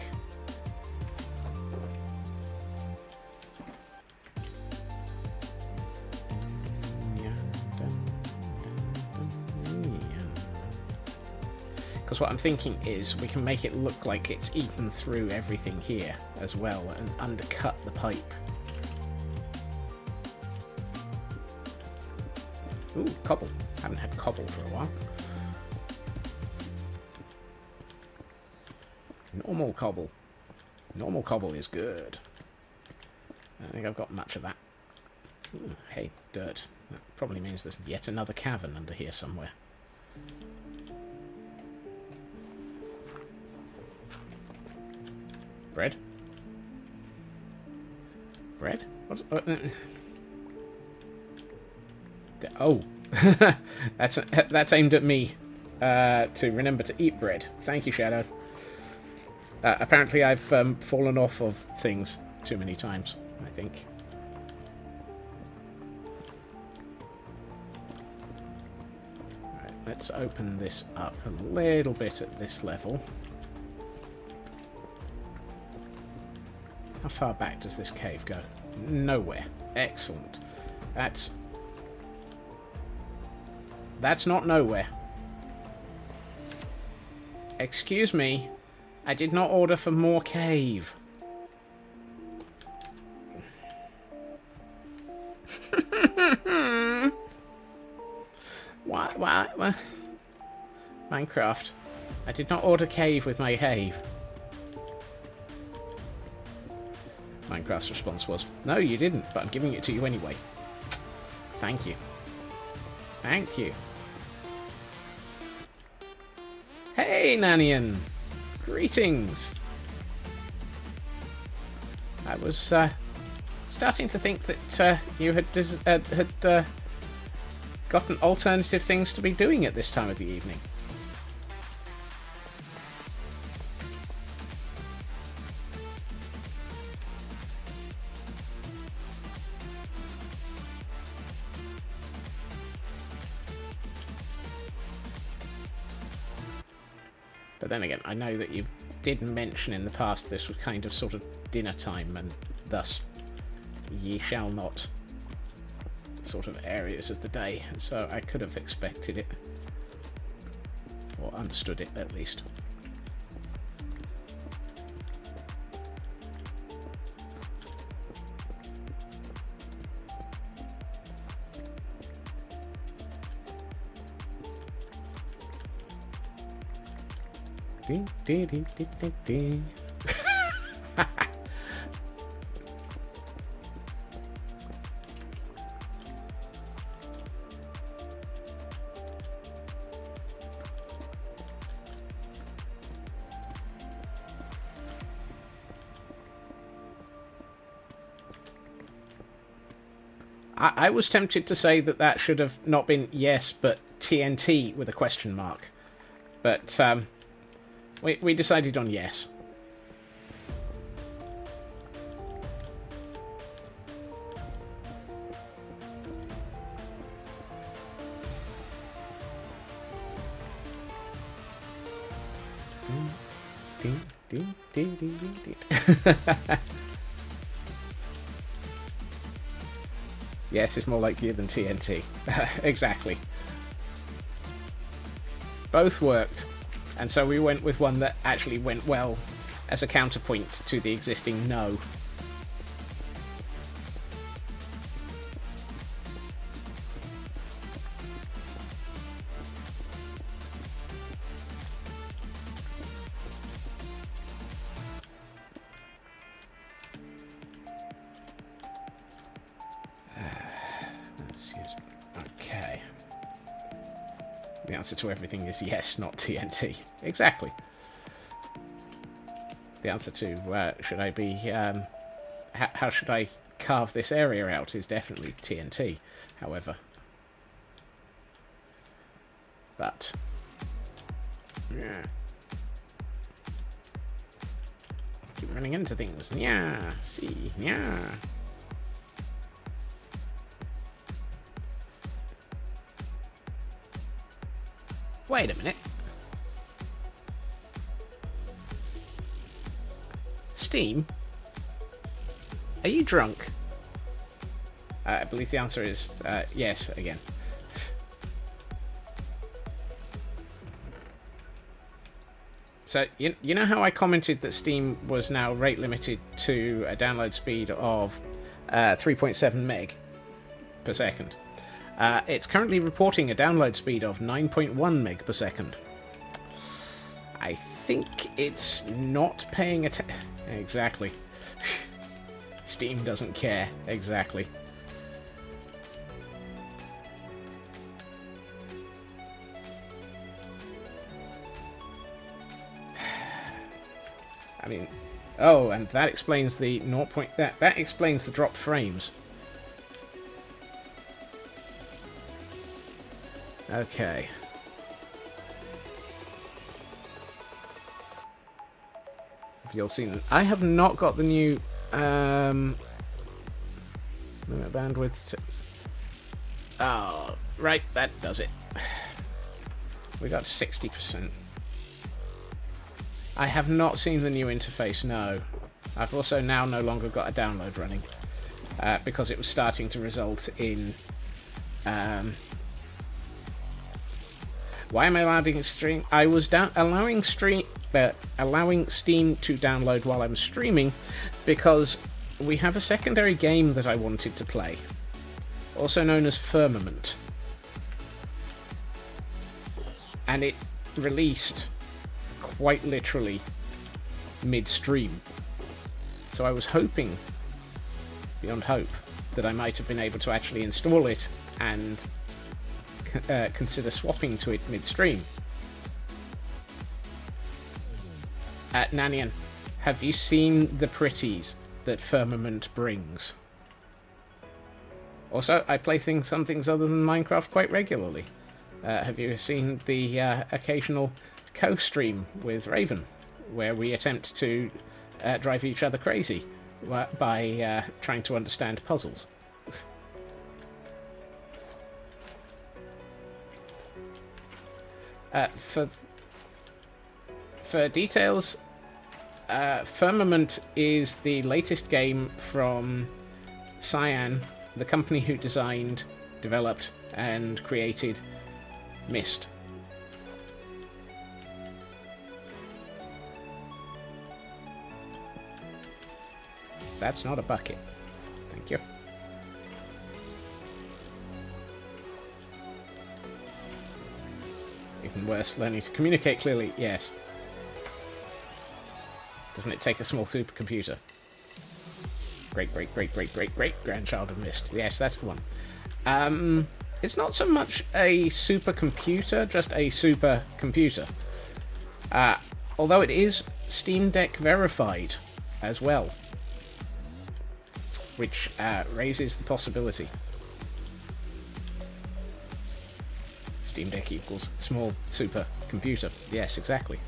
Because what I'm thinking is we can make it look like it's eaten through everything here as well and undercut the pipe. Ooh, cobble. Haven't had cobble for a while. Normal cobble. Normal cobble is good. I don't think I've got much of that. Ooh, hey, dirt. That probably means there's yet another cavern under here somewhere. Bread? Bread? What's... oh. that's aimed at me. To remember to eat bread. Thank you, Shadow. Apparently I've fallen off of things too many times, I think. Right, let's open this up a little bit at this level. How far back does this cave go? Nowhere. Excellent. That's not nowhere. Excuse me. I did not order for more cave. What? Minecraft. I did not order cave with my cave. Minecraft's response was, no, you didn't, but I'm giving it to you anyway. Thank you. Thank you. Hey, Nanian! Greetings! I was starting to think that you had gotten alternative things to be doing at this time of the evening. But then again, I know that you did mention in the past this was kind of sort of dinner time, and thus ye shall not sort of areas of the day, and so I could have expected it, or understood it at least. I was tempted to say that should have not been yes, but TNT with a question mark. But we decided on yes. Yes, it's more like you than TNT. Exactly. Both worked, and so we went with one that actually went well as a counterpoint to the existing no. Okay. The answer to everything is yes, not TNT. Exactly. The answer to should I be how should I carve this area out is definitely TNT. However, but yeah, keep running into things. Yeah, see, yeah. Wait a minute. Steam? Are you drunk? I believe the answer is yes again. So, you know how I commented that Steam was now rate limited to a download speed of 3.7 meg per second? It's currently reporting a download speed of 9.1 meg per second. I think it's not paying attention. Exactly. Steam doesn't care. Exactly. I mean, oh, and that explains the that explains the dropped frames. Okay. Have you all seen it? I have not got the new limit bandwidth. Oh, right, that does it. We got 60%. I have not seen the new interface, no. I've also now no longer got a download running because it was starting to result in why am I allowing stream? I was allowing Steam to download while I'm streaming because we have a secondary game that I wanted to play, also known as Firmament, and it released quite literally mid-stream. So I was hoping, beyond hope, that I might have been able to actually install it and consider swapping to it midstream. Nanian, have you seen the pretties that Firmament brings? Also, I play some things other than Minecraft quite regularly. Have you seen the occasional co-stream with Raven, where we attempt to drive each other crazy by trying to understand puzzles? For details, Firmament is the latest game from Cyan, the company who designed, developed, and created Myst. That's not a bucket. Thank you. Even worse, learning to communicate clearly. Yes. Doesn't it take a small supercomputer? Great-grandchild of Mist. Yes, that's the one. It's not so much a supercomputer, just a supercomputer. Although it is Steam Deck verified as well, which raises the possibility. Steam Deck equals small supercomputer. Yes, exactly.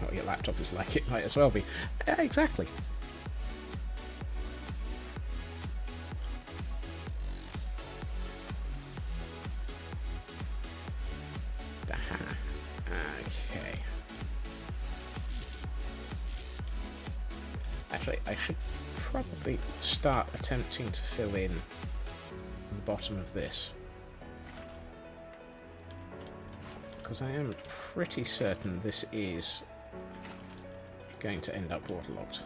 What your laptop is like, it might as well be. Yeah, exactly. Okay. Actually, I should probably start attempting to fill in the bottom of this, because I am pretty certain this is going to end up waterlogged.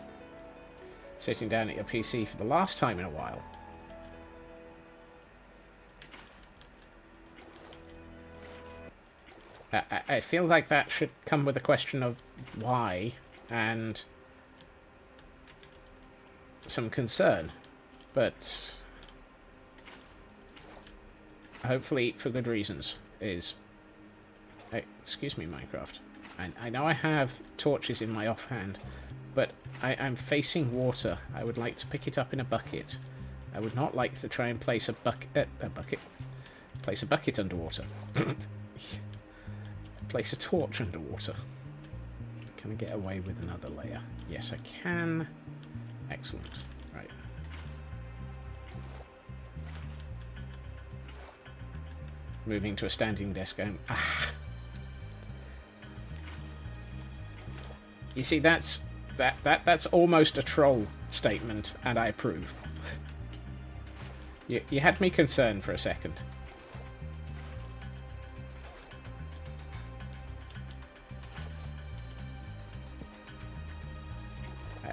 Sitting down at your PC for the last time in a while. I feel like that should come with a question of why and some concern, but hopefully for good reasons. Excuse me, Minecraft. I know I have torches in my offhand, but I'm facing water. I would like to pick it up in a bucket. I would not like to try and place a bucket underwater. Place a torch underwater. Can I get away with another layer? Yes, I can. Excellent. Right. Moving to a standing desk. You see, that's almost a troll statement, and I approve. You had me concerned for a second.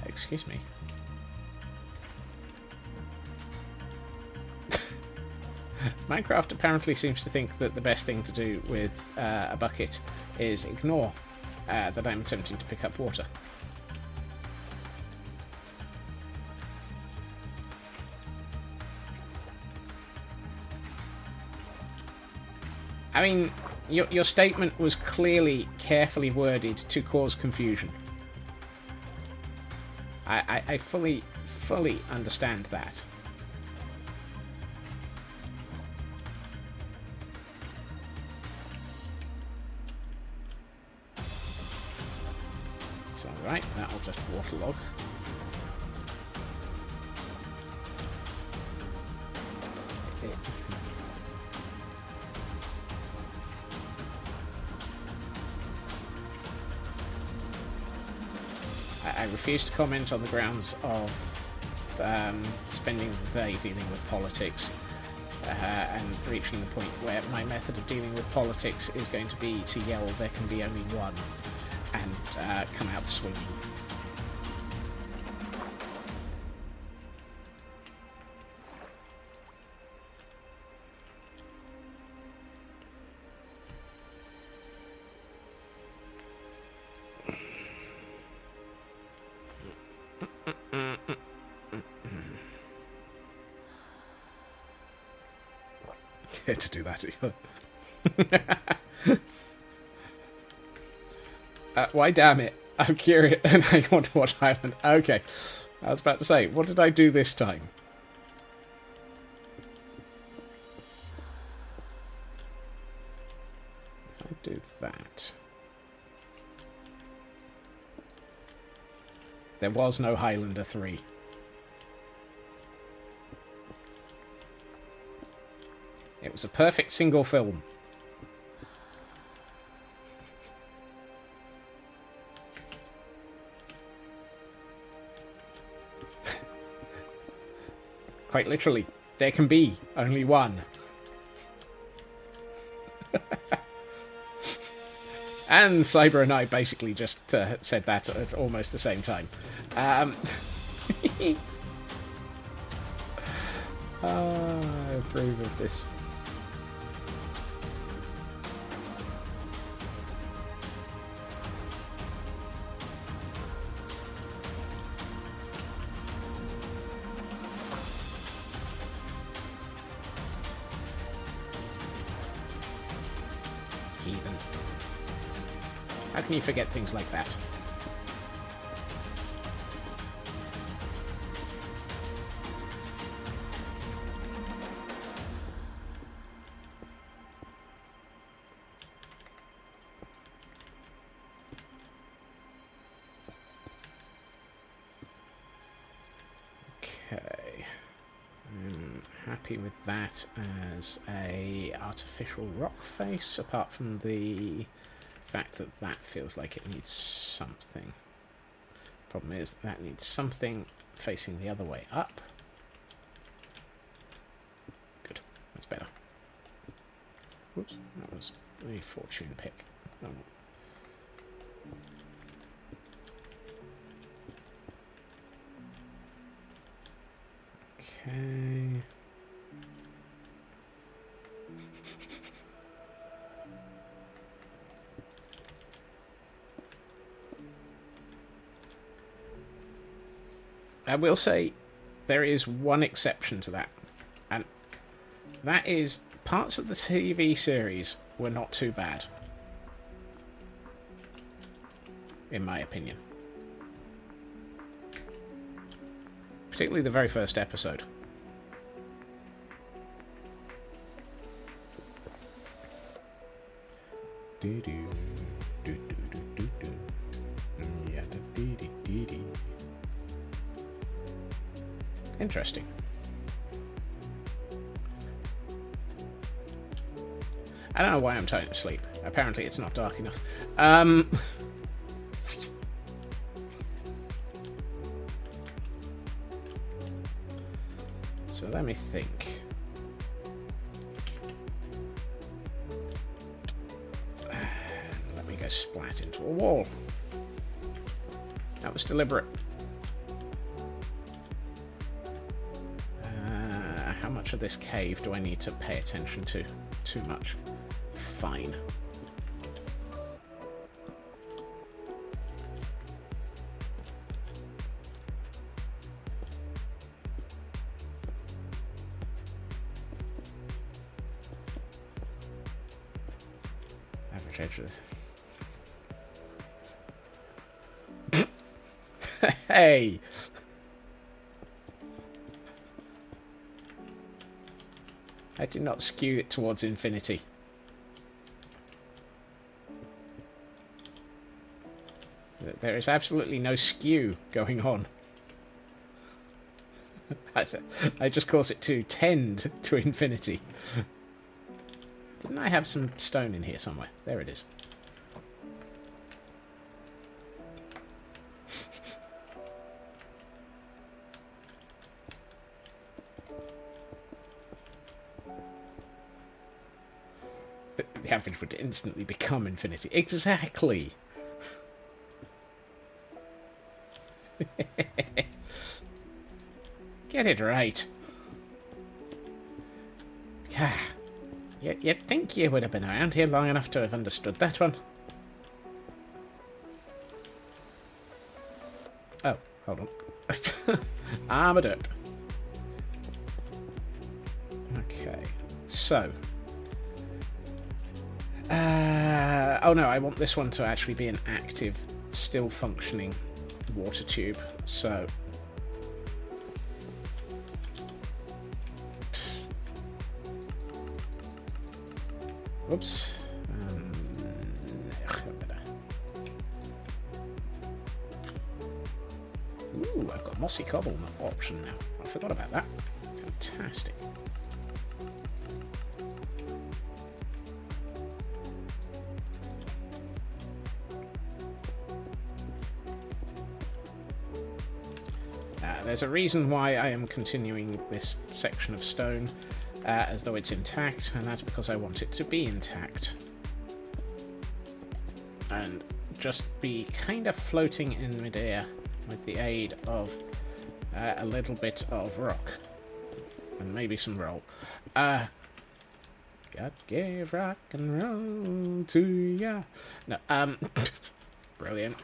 Excuse me. Minecraft apparently seems to think that the best thing to do with a bucket is ignore that I'm attempting to pick up water. I mean, your statement was clearly carefully worded to cause confusion. I fully understand that. It's alright, that'll just waterlog. I refuse to comment on the grounds of spending the day dealing with politics and reaching the point where my method of dealing with politics is going to be to yell there can be only one and come out swinging. To do that. Why damn it? I'm curious and I want to watch Highland. Okay. I was about to say, what did I do this time? If I do that... There was no Highlander 3. It was a perfect single film. Quite literally, there can be only one. And Cyber and I basically just said that at almost the same time. I approve of this. Heathen. How can you forget things like that? Okay. I'm happy with that as a artificial rock face, apart from the fact that that feels like it needs something. Problem is that needs something facing the other way up. Good, that's better. Whoops, that was a fortune pick. Oh. Okay. I will say there is one exception to that, and that is parts of the TV series were not too bad, in my opinion. Particularly the very first episode. Interesting. I don't know why I'm trying to sleep. Apparently it's not dark enough. So let me think. Let me go splat into a wall. That was deliberate. How much of this cave do I need to pay attention to? Too much. Fine. Average edge of this. Hey! I do not skew it towards infinity. There is absolutely no skew going on. I just cause it to tend to infinity. Didn't I have some stone in here somewhere? There it is. The average would instantly become infinity. Exactly! Get it right. You'd think you would have been around here long enough to have understood that one. Oh, hold on. Armoured up. Okay, so... oh no, I want this one to actually be an active, still functioning water tube, so... Whoops. Ooh, I've got mossy cobble option now. I forgot about that. Fantastic. There's a reason why I am continuing this section of stone as though it's intact, and that's because I want it to be intact. And just be kind of floating in midair with the aid of A little bit of rock. And maybe some roll. God gave rock and roll to ya. No, brilliant.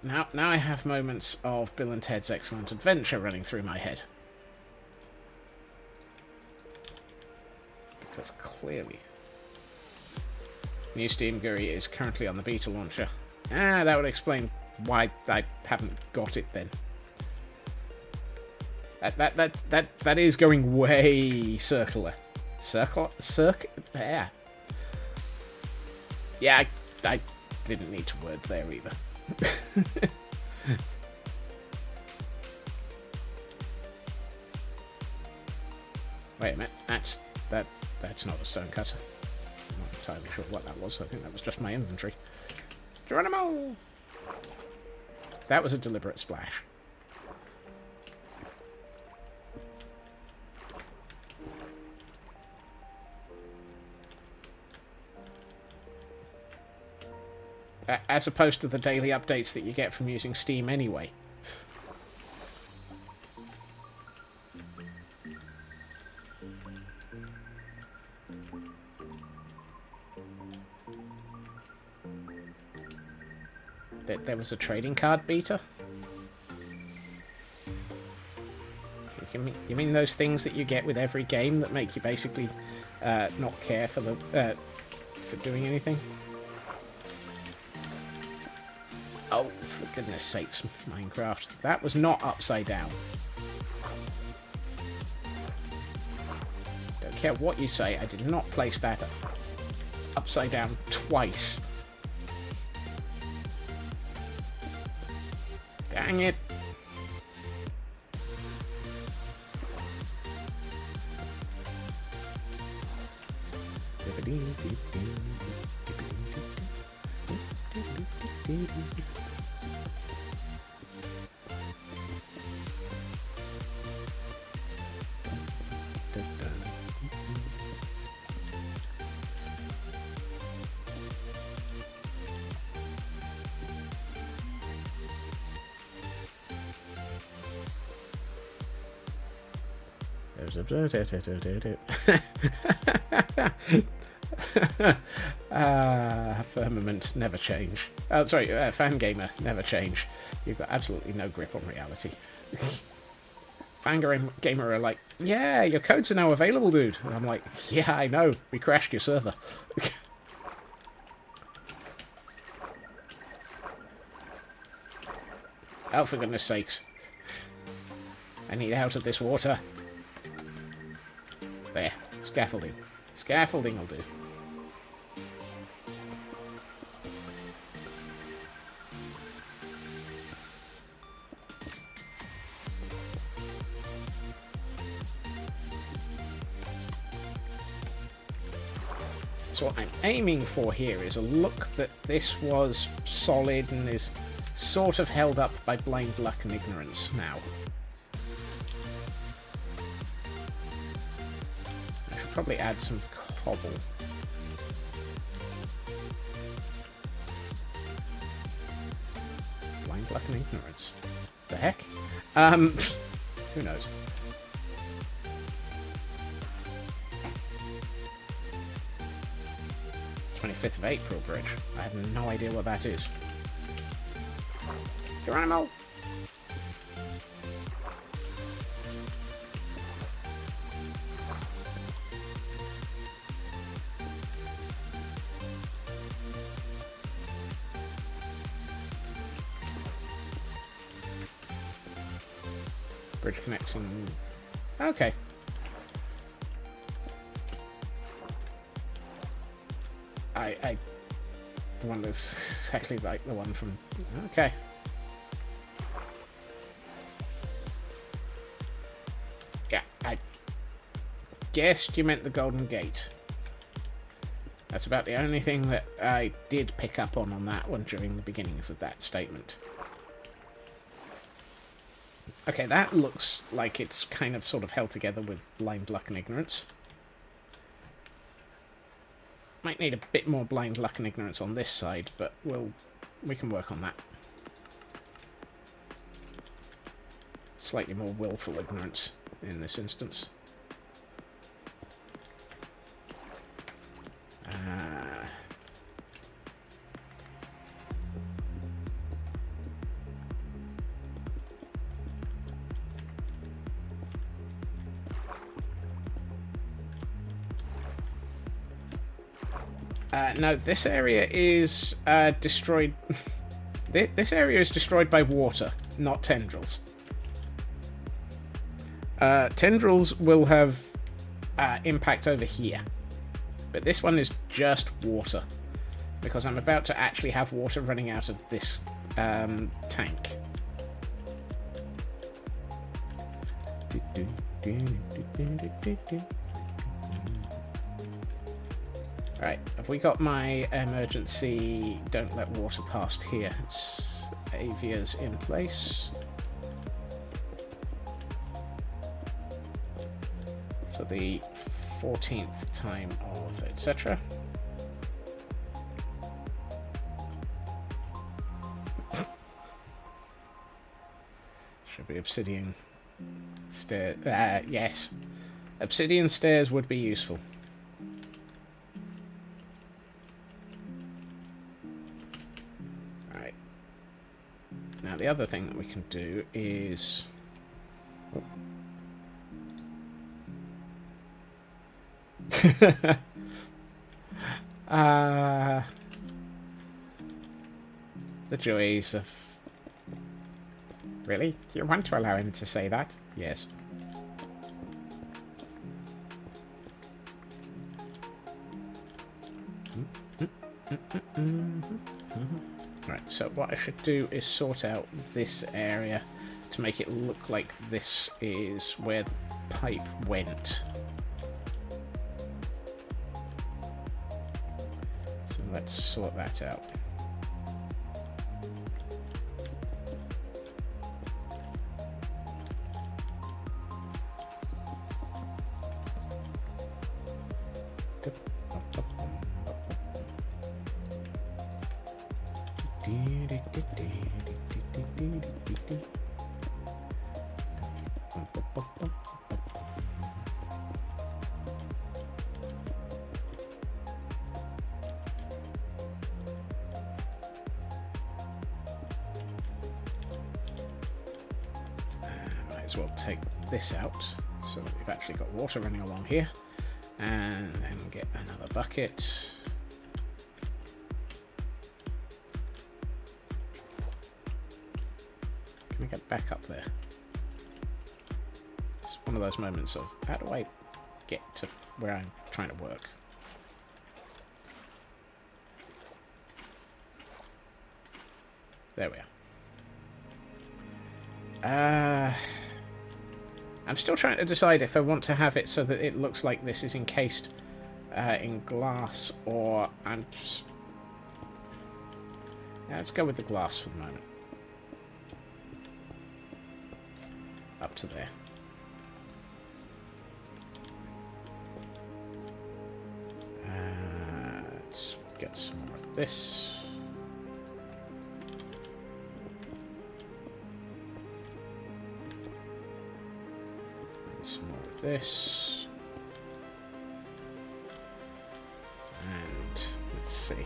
Now I have moments of Bill and Ted's Excellent Adventure running through my head. Because clearly New Steam GUI is currently on the beta launcher. That would explain why I haven't got it then. That is going way circular. Yeah. Yeah, I didn't need to word there either. Wait a minute, that's not a stone cutter. I'm not entirely sure what that was. I think that was just my inventory. Geronimo! That was a deliberate splash. As opposed to the daily updates that you get from using Steam anyway. There was a trading card beta? You mean those things that you get with every game that make you basically not care for the for doing anything? Oh, for goodness sakes, Minecraft. That was not upside down. Don't care what you say, I did not place that upside down twice. Dang it. Firmament, never change. Oh, sorry, Fangamer, never change. You've got absolutely no grip on reality. Fangamer are like, yeah, your codes are now available, dude. And I'm like, yeah, I know. We crashed your server. Oh, for goodness sakes. I need out of this water. There. Scaffolding. Scaffolding will do. So what I'm aiming for here is a look that this was solid and is sort of held up by blind luck and ignorance now. I should probably add some cobble. Blind luck and ignorance. The heck? Who knows? of April bridge. I have no idea what that is. Geronimo! Bridge connection. Okay. The one that's exactly like the one from... Okay. Yeah, I guessed you meant the Golden Gate. That's about the only thing that I did pick up on that one during the beginnings of that statement. Okay, that looks like it's kind of sort of held together with blind luck and ignorance. Might need a bit more blind luck and ignorance on this side, but we'll we can work on that. Slightly more willful ignorance in this instance. No, this area is destroyed. This area is destroyed by water, not tendrils. Tendrils will have impact over here, but this one is just water, because I'm about to actually have water running out of this tank. Right, have we got my emergency don't let water past here? Avia's in place. For the 14th time of etc. Should be obsidian stairs. Yes. Obsidian stairs would be useful. Right. Now the other thing that we can do is... the joys of... Really? Do you want to allow him to say that? Yes. Right, so what I should do is sort out this area to make it look like this is where the pipe went. So let's sort that out. Might as well take this out so that we've actually got water running along here, and then get another bucket. Can I get back up there? It's one of those moments of, how do I get to where I'm trying to work? There we are. I'm still trying to decide if I want to have it so that it looks like this is encased in glass, or I'm just... Yeah, let's go with the glass for the moment. Up to there. Let's get some more of this. And some more of this. And let's see.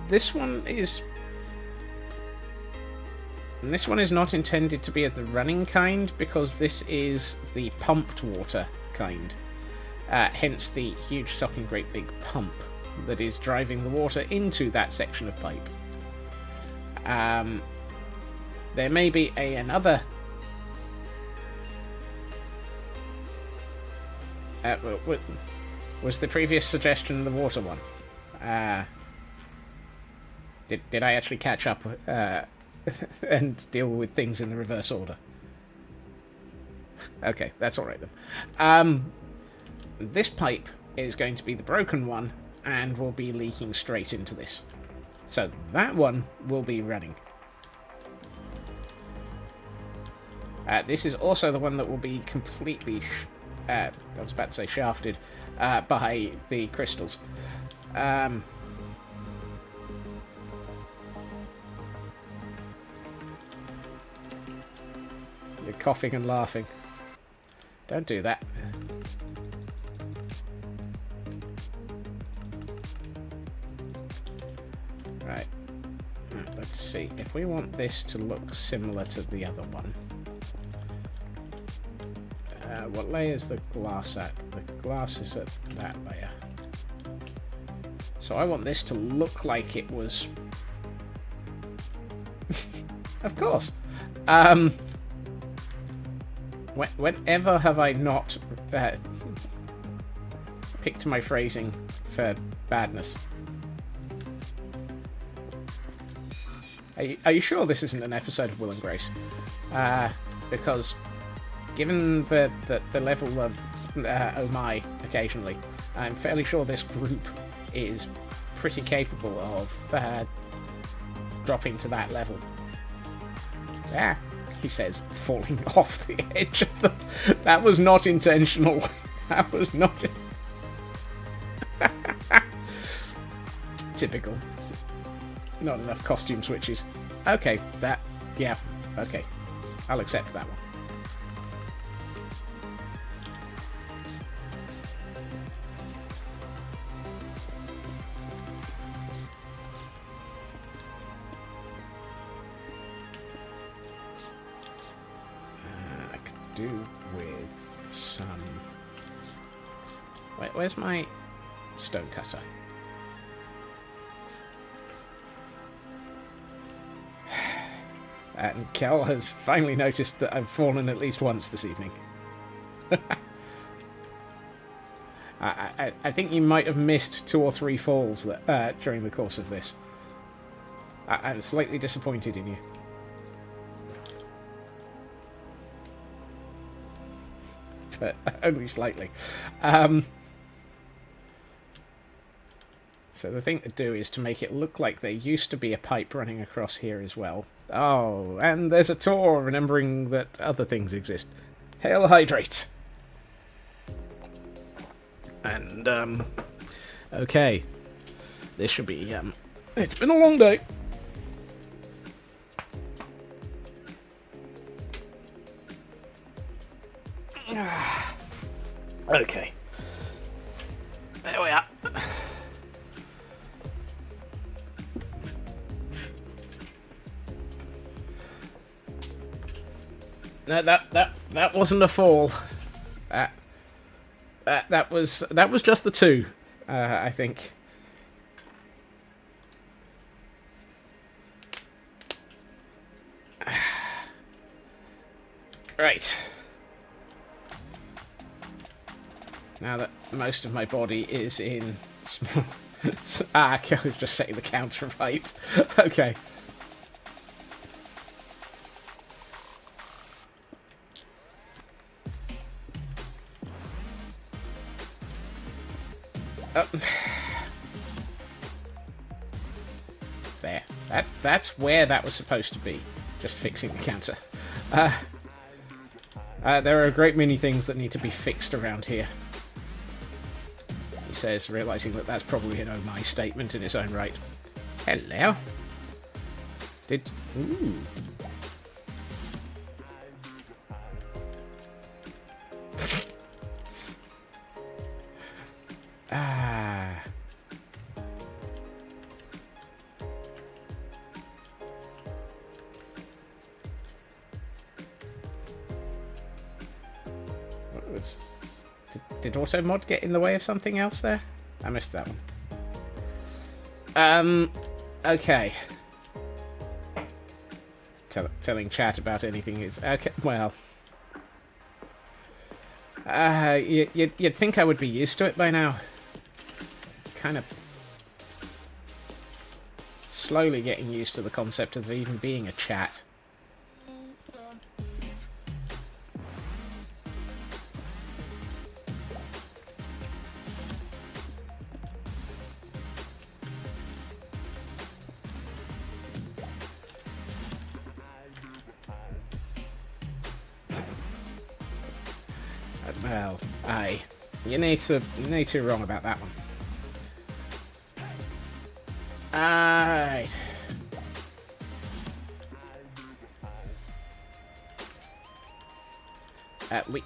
This one is not intended to be of the running kind, because this is the pumped water kind. Hence the huge sucking great big pump that is driving the water into that section of pipe. There may be another... was the previous suggestion the water one? Did I actually catch up and deal with things in the reverse order? Okay, that's alright then. This pipe is going to be the broken one and will be leaking straight into this. So that one will be running. This is also the one that will be completely, I was about to say shafted, by the crystals. You're coughing and laughing. Don't do that. Right. Let's see. If we want this to look similar to the other one, what layer is the glass at? The glass is at that layer. So I want this to look like it was... Of course. Whenever have I not picked my phrasing for badness? Are you sure this isn't an episode of Will and Grace? Because given the level of oh my occasionally, I'm fairly sure this group is pretty capable of dropping to that level. Ah, he says, falling off the edge of the... That was not intentional. That was not... Typical. Not enough costume switches. Okay, that... Yeah, okay. I'll accept that one. I could do with some... Wait, where's my stone cutter? And Kel has finally noticed that I've fallen at least once this evening. I think you might have missed 2 or 3 falls that, during the course of this. I'm slightly disappointed in you. But only slightly. So the thing to do is to make it look like there used to be a pipe running across here as well. Oh, and there's a Tor, remembering that other things exist. Hail Hydrate! And, okay. This should be, it's been a long day. Okay. There we are. No, that wasn't a fall. That was just the 2, I think. Right. Now that most of my body is in small... I was just setting the counter right. Okay. There. That's where that was supposed to be. Just fixing the counter. There are a great many things that need to be fixed around here. He says, realising that that's probably an oh my statement in its own right. Hello. Ooh. Did AutoMod get in the way of something else there? I missed that one. Okay. Telling chat about anything is... Okay, well... You'd think I would be used to it by now. Kind of... slowly getting used to the concept of even being a chat. Well, aye. You need to wrong about that one. Alright.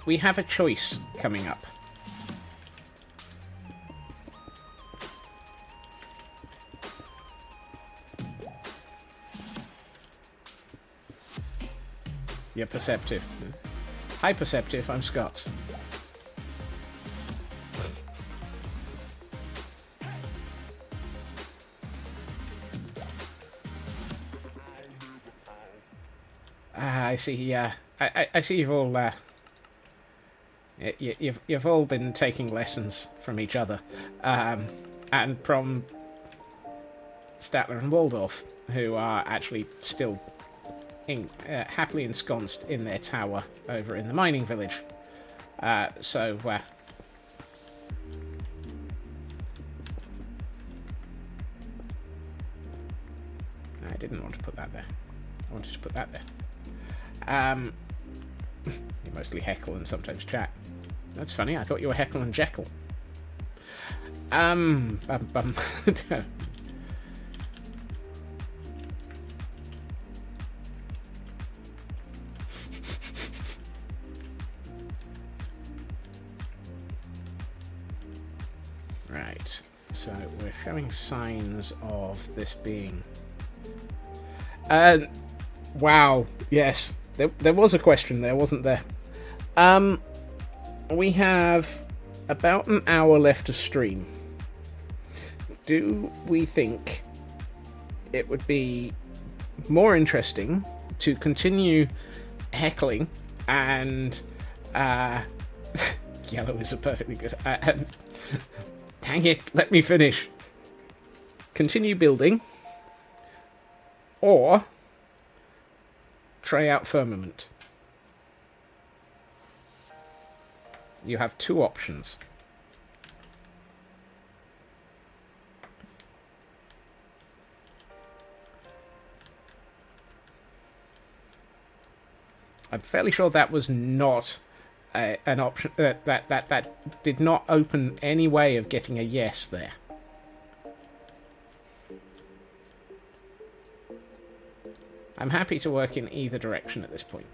We have a choice coming up. You're perceptive. Hi, perceptive. I'm Scots. I see. I see you've all you've all been taking lessons from each other, and from Statler and Waldorf, who are actually still happily ensconced in their tower over in the mining village. I didn't want to put that there. I wanted to put that there. You mostly heckle and sometimes chat. That's funny. I thought you were Heckle and Jekyll. Right. So we're showing signs of this being. Wow. Yes. There was a question there, wasn't there? We have about an hour left to stream. Do we think it would be more interesting to continue heckling and yellow is a perfectly good dang it, let me finish. Continue building or try out firmament? You have two options. I'm fairly sure that was not an option. That did not open any way of getting a yes there. I'm happy to work in either direction at this point.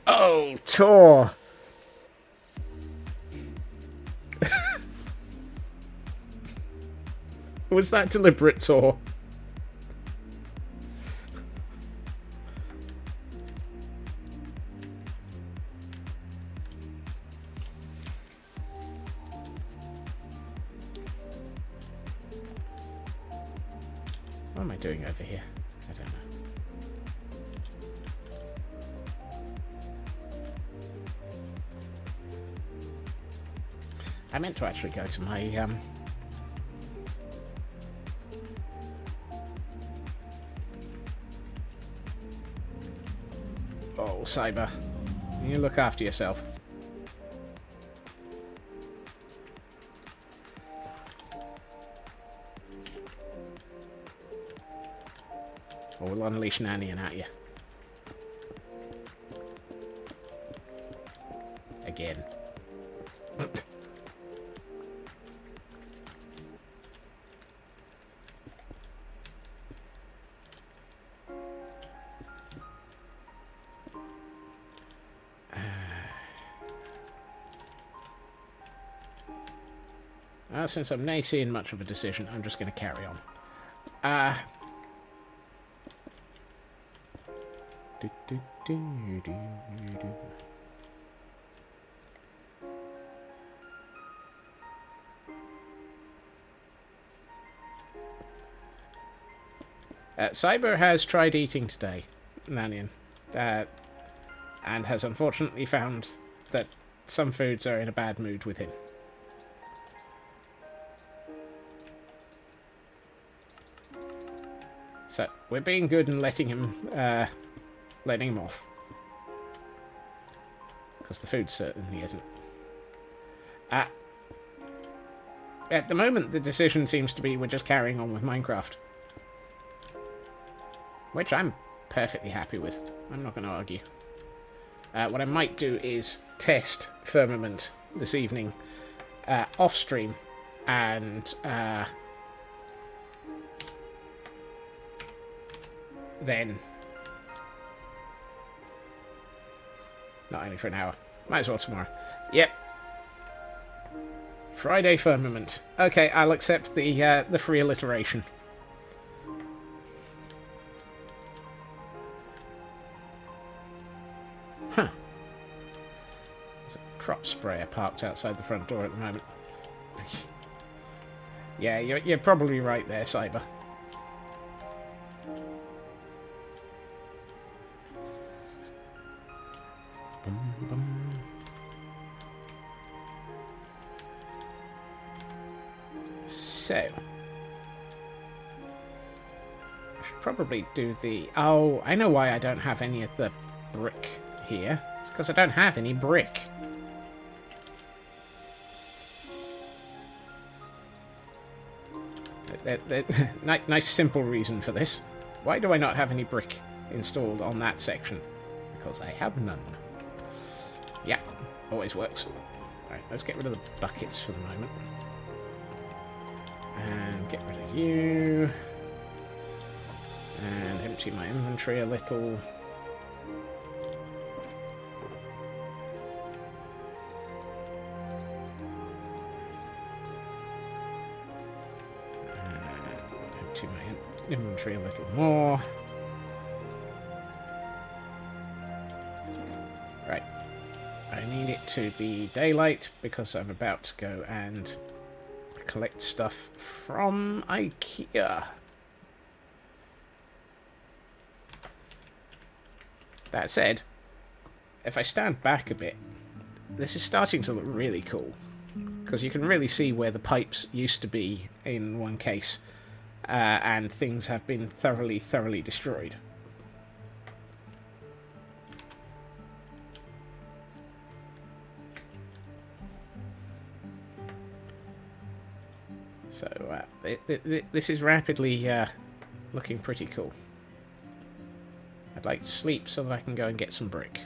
Oh, Tor! Was that deliberate, Tor? What am I doing over here? I don't know. I meant to actually go to my Oh, Cyber. You look after yourself. Or we'll unleash Nannian at you. Again. Since I'm not seeing much of a decision, I'm just going to carry on. Cyber has tried eating today, Nannian, and has unfortunately found that some foods are in a bad mood with him. So we're being good and letting him off. Because the food certainly isn't. At the moment, the decision seems to be we're just carrying on with Minecraft. Which I'm perfectly happy with. I'm not going to argue. What I might do is test Firmament this evening off stream and then not only for an hour, might as well tomorrow. Yep. Friday Firmament. Okay, I'll accept the free alliteration. Huh. There's a crop sprayer parked outside the front door at the moment. Yeah, you're probably right there, Cyber. So, I should probably do the... Oh, I know why I don't have any of the brick here. It's because I don't have any brick. Nice simple reason for this. Why do I not have any brick installed on that section? Because I have none. Yeah, always works. Alright, let's get rid of the buckets for the moment. And get rid of you. And empty my inventory a little. And empty my inventory a little more. Right. I need it to be daylight because I'm about to go and collect stuff from IKEA. That said, if I stand back a bit, this is starting to look really cool. Because you can really see where the pipes used to be in one case, and things have been thoroughly destroyed. So, this is rapidly looking pretty cool. I'd like to sleep so that I can go and get some brick.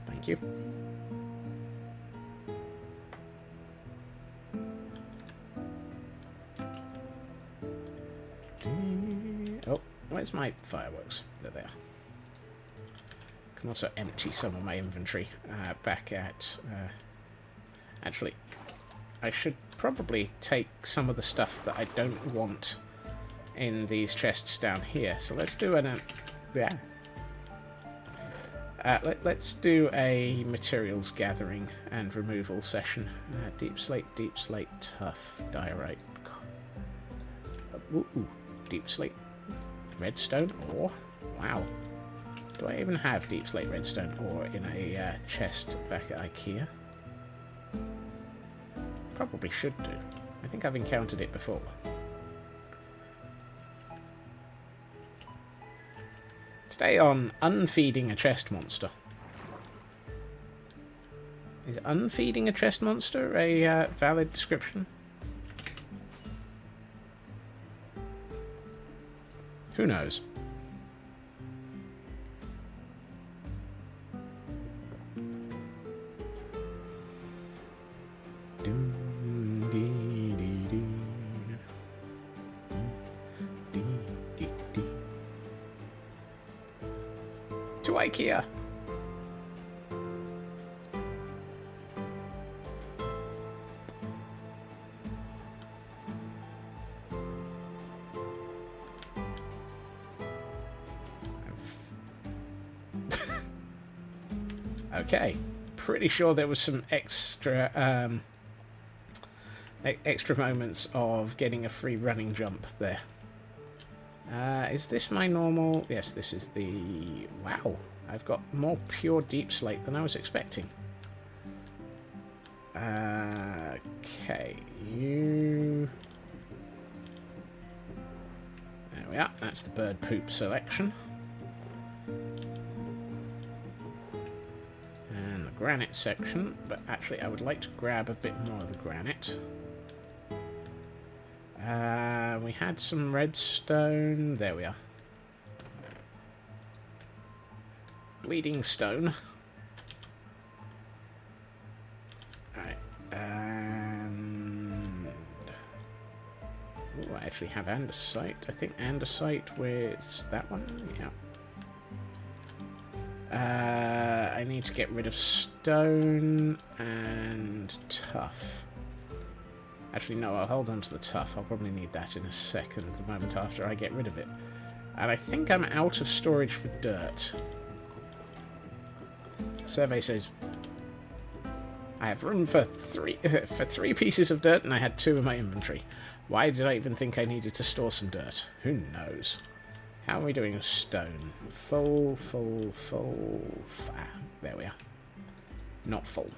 Thank you. Oh, where's my fireworks? There they are. Can also empty some of my inventory back at... actually, I should probably take some of the stuff that I don't want in these chests down here. So let's do let's do a materials gathering and removal session. Deep slate, tough, diorite. Ooh, deep slate, redstone ore. Wow. Do I even have deep slate redstone ore in a chest back at IKEA? Probably should do. I think I've encountered it before. Stay on unfeeding a chest monster. Is unfeeding a chest monster a valid description? Who knows? To IKEA. Okay, pretty sure there was some extra moments of getting a free running jump there. Is this my normal? Yes, this is the... Wow, I've got more pure deep slate than I was expecting. Okay, you... There we are, that's the bird poop selection. granite section, but actually I would like to grab a bit more of the granite. We had some redstone. There we are. Bleeding stone. Alright. And... ooh, I actually have andesite. I think andesite with that one. Yeah. I need to get rid of stone and tuff. Actually, no, I'll hold on to the tuff. I'll probably need that in a second, the moment after I get rid of it. And I think I'm out of storage for dirt. Survey says I have room for three pieces of dirt, and I had 2 in my inventory. Why did I even think I needed to store some dirt? Who knows? How are we doing with stone? Full. Ah, there we are. Not full.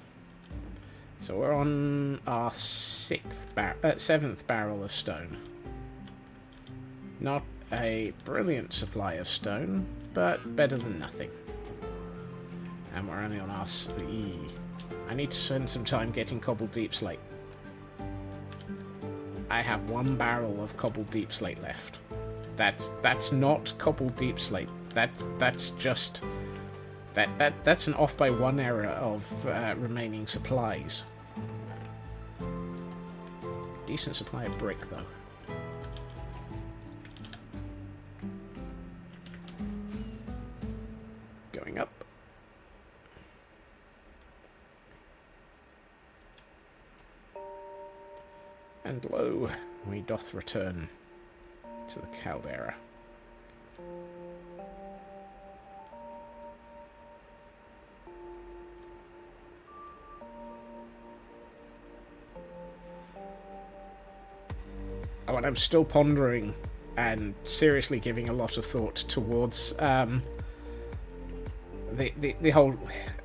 So we're on our 7th barrel of stone. Not a brilliant supply of stone, but better than nothing. And we're only on our... I need to spend some time getting cobbled deep slate. I have 1 barrel of cobbled deep slate left. That's not cobbled deep slate. That's just... That's an off by 1 error of remaining supplies. Decent supply of brick, though. Going up. And lo, we doth return to the Caldera. Oh, and I'm still pondering and seriously giving a lot of thought towards the whole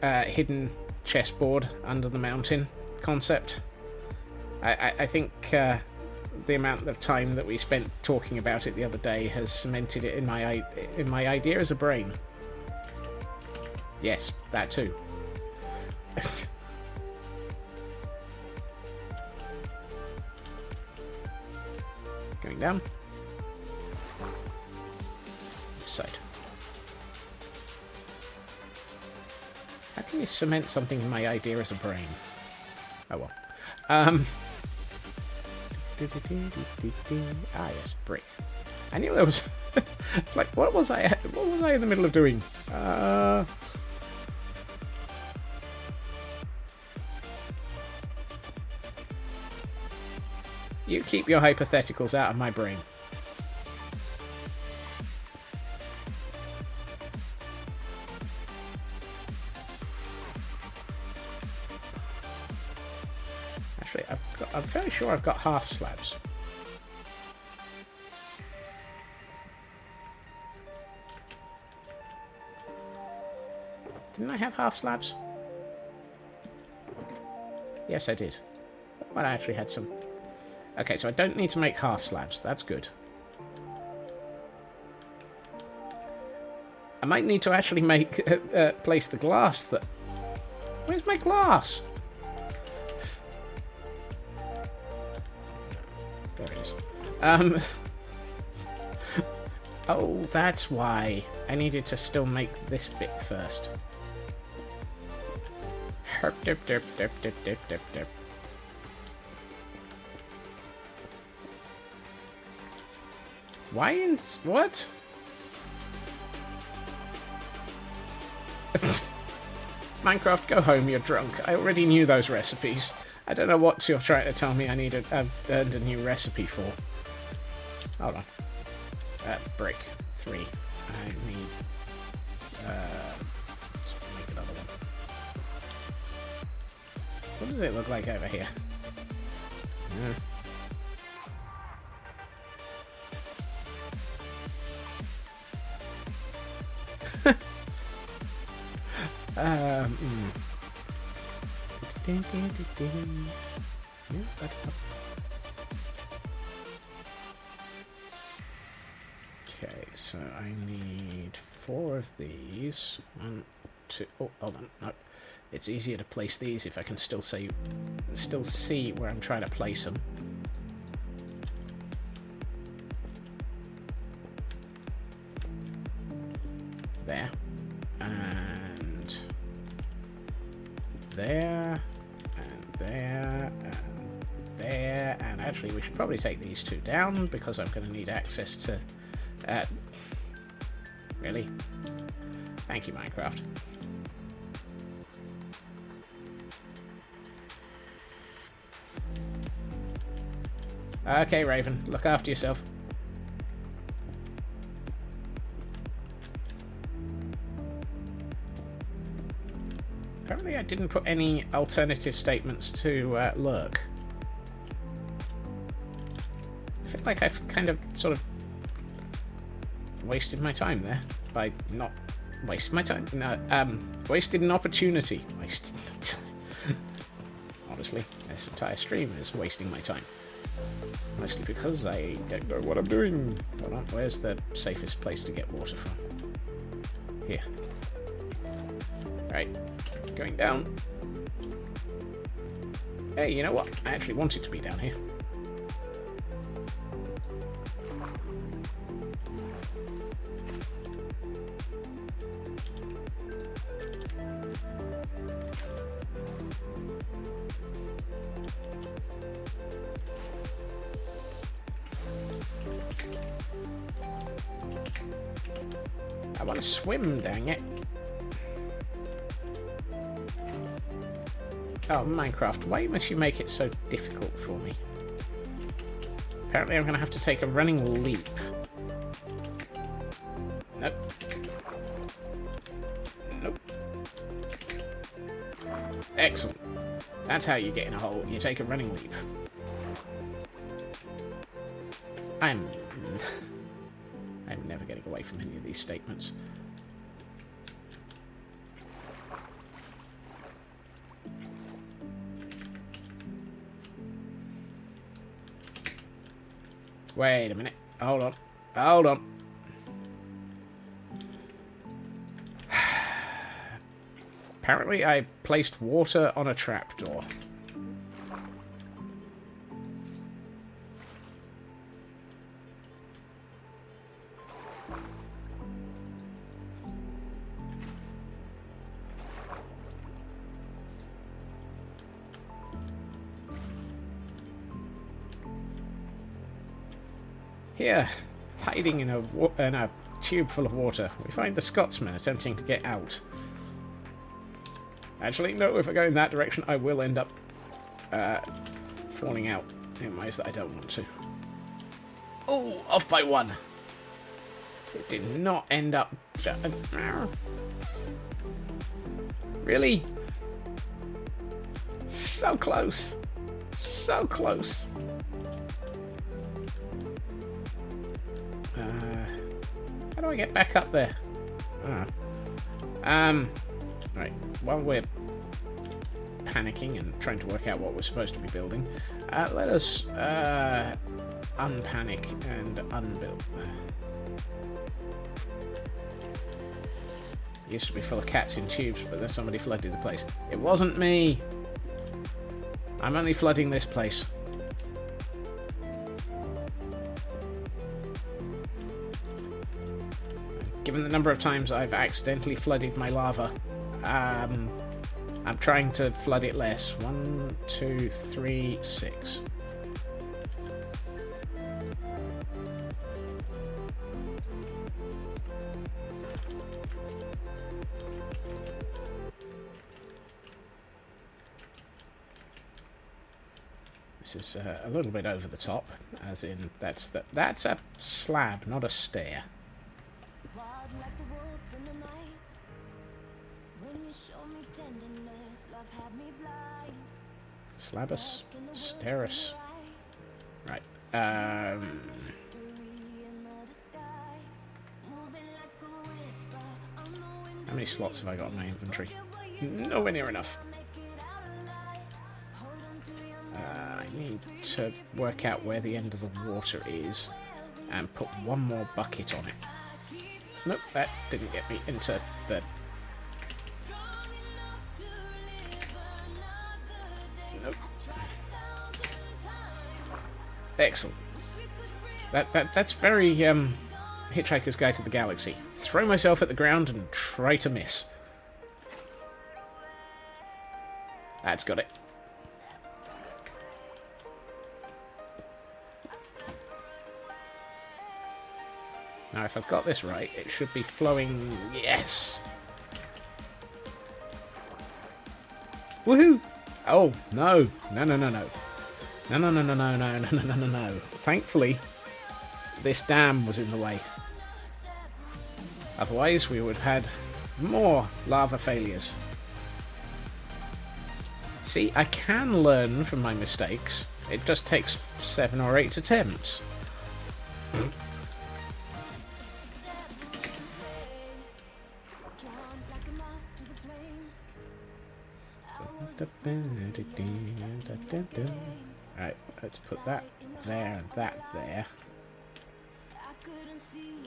hidden chessboard under the mountain concept. I think the amount of time that we spent talking about it the other day has cemented it in my idea as a brain. Yes, that too. Going down. This side. How can you cement something in my idea as a brain? Oh well. Ah yes, brick. I knew there was... It's like, what was I in the middle of doing? You keep your hypotheticals out of my brain. Actually, I'm fairly sure I've got half slabs. Didn't I have half slabs? Yes, I did. Well, I actually had some. Okay, so I don't need to make half slabs. That's good. I might need to actually make place the glass that... Where's my glass? There it is. Oh, that's why. I needed to still make this bit first. Herp, derp, derp, derp, derp, derp, derp, derp. Why in... What? Minecraft, go home, you're drunk. I already knew those recipes. I don't know what you're trying to tell me I've earned a new recipe for. Hold on. Brick. 3. I need... let's make another one. What does it look like over here? Okay, so I need 4 of these. 1, 2. Oh, hold on. No. it's easier to place these if I can still see where I'm trying to place them. There. And there. And there. And there. And actually, we should probably take these two down because I'm going to need access to... really? Thank you, Minecraft. Okay, Raven, look after yourself. Apparently I didn't put any alternative statements to lurk. I feel like I've kind of sort of wasted my time there by not wasting my time. No, wasted an opportunity. Honestly, this entire stream is wasting my time. Mostly because I don't know what I'm doing. Hold on, where's the safest place to get water from? Here. Right, going down. Hey, you know what? I actually want it to be down here. I want to swim, dang it. Oh, Minecraft, why must you make it so difficult for me? Apparently I'm going to have to take a running leap. Nope. Nope. Excellent. That's how you get in a hole. You take a running leap. I'm never getting away from any of these statements. Wait a minute. Hold on. Hold on. Apparently I placed water on a trapdoor. Here, hiding in a tube full of water, we find the Scotsman attempting to get out. Actually, no, if I go in that direction, I will end up falling out in ways that I don't want to. Oh, off by one. It did not end up... Really? So close. So close. How do I get back up there? Right, while we're panicking and trying to work out what we're supposed to be building, let us unpanic and unbuild. It used to be full of cats in tubes, but then somebody flooded the place. It wasn't me! I'm only flooding this place. Given the number of times I've accidentally flooded my lava, I'm trying to flood it less. 1, 2, 3, 6. This is a little bit over the top, as in that's a slab, not a stair. Like the wolves in the night. When you show me tenderness, love had me blind. Slabus, Sterus. Right. How many slots have I got in my inventory? Nowhere near enough. I need to work out where the end of the water is and put one more bucket on it. Nope, that didn't get me into the... Excellent. That's very Hitchhiker's Guide to the Galaxy. Throw myself at the ground and try to miss. That's got it. Now, if I've got this right, it should be flowing... Yes! Woohoo! Oh, no. No, no, no, no. No, no, no, no, no, no, no, no, no, no. Thankfully, this dam was in the way. Otherwise, we would have had more lava failures. See, I can learn from my mistakes. It just takes 7 or 8 attempts. Alright, let's put that there and that there.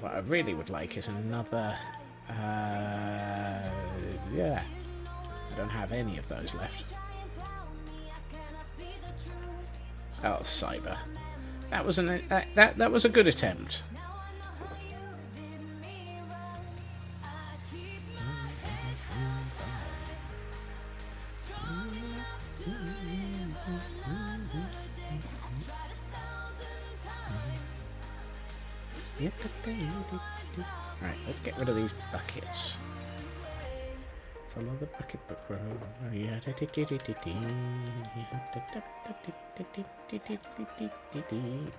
What I really would like is another... yeah. I don't have any of those left. Oh, Cyber. That was that was a good attempt. Right, let's get rid of these buckets. Follow the bucket book road.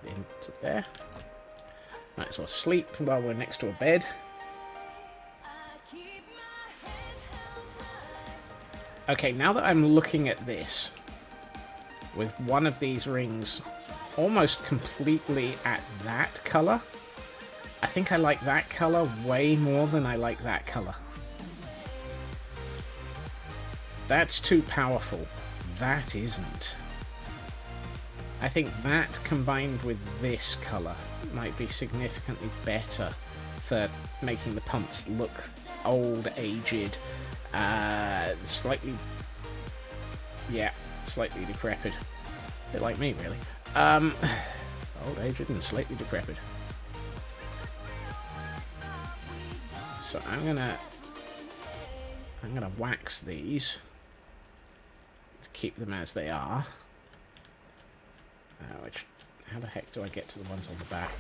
Into there. Might as well sleep while we're next to a bed. Okay, now that I'm looking at this, with one of these rings almost completely at that colour, I think I like that colour way more than I like that colour. That's too powerful. That isn't. I think that combined with this colour might be significantly better for making the pumps look old, aged, slightly decrepit. A bit like me, really. Old, aged, and slightly decrepit. So I'm gonna wax these to keep them as they are. How the heck do I get to the ones on the back?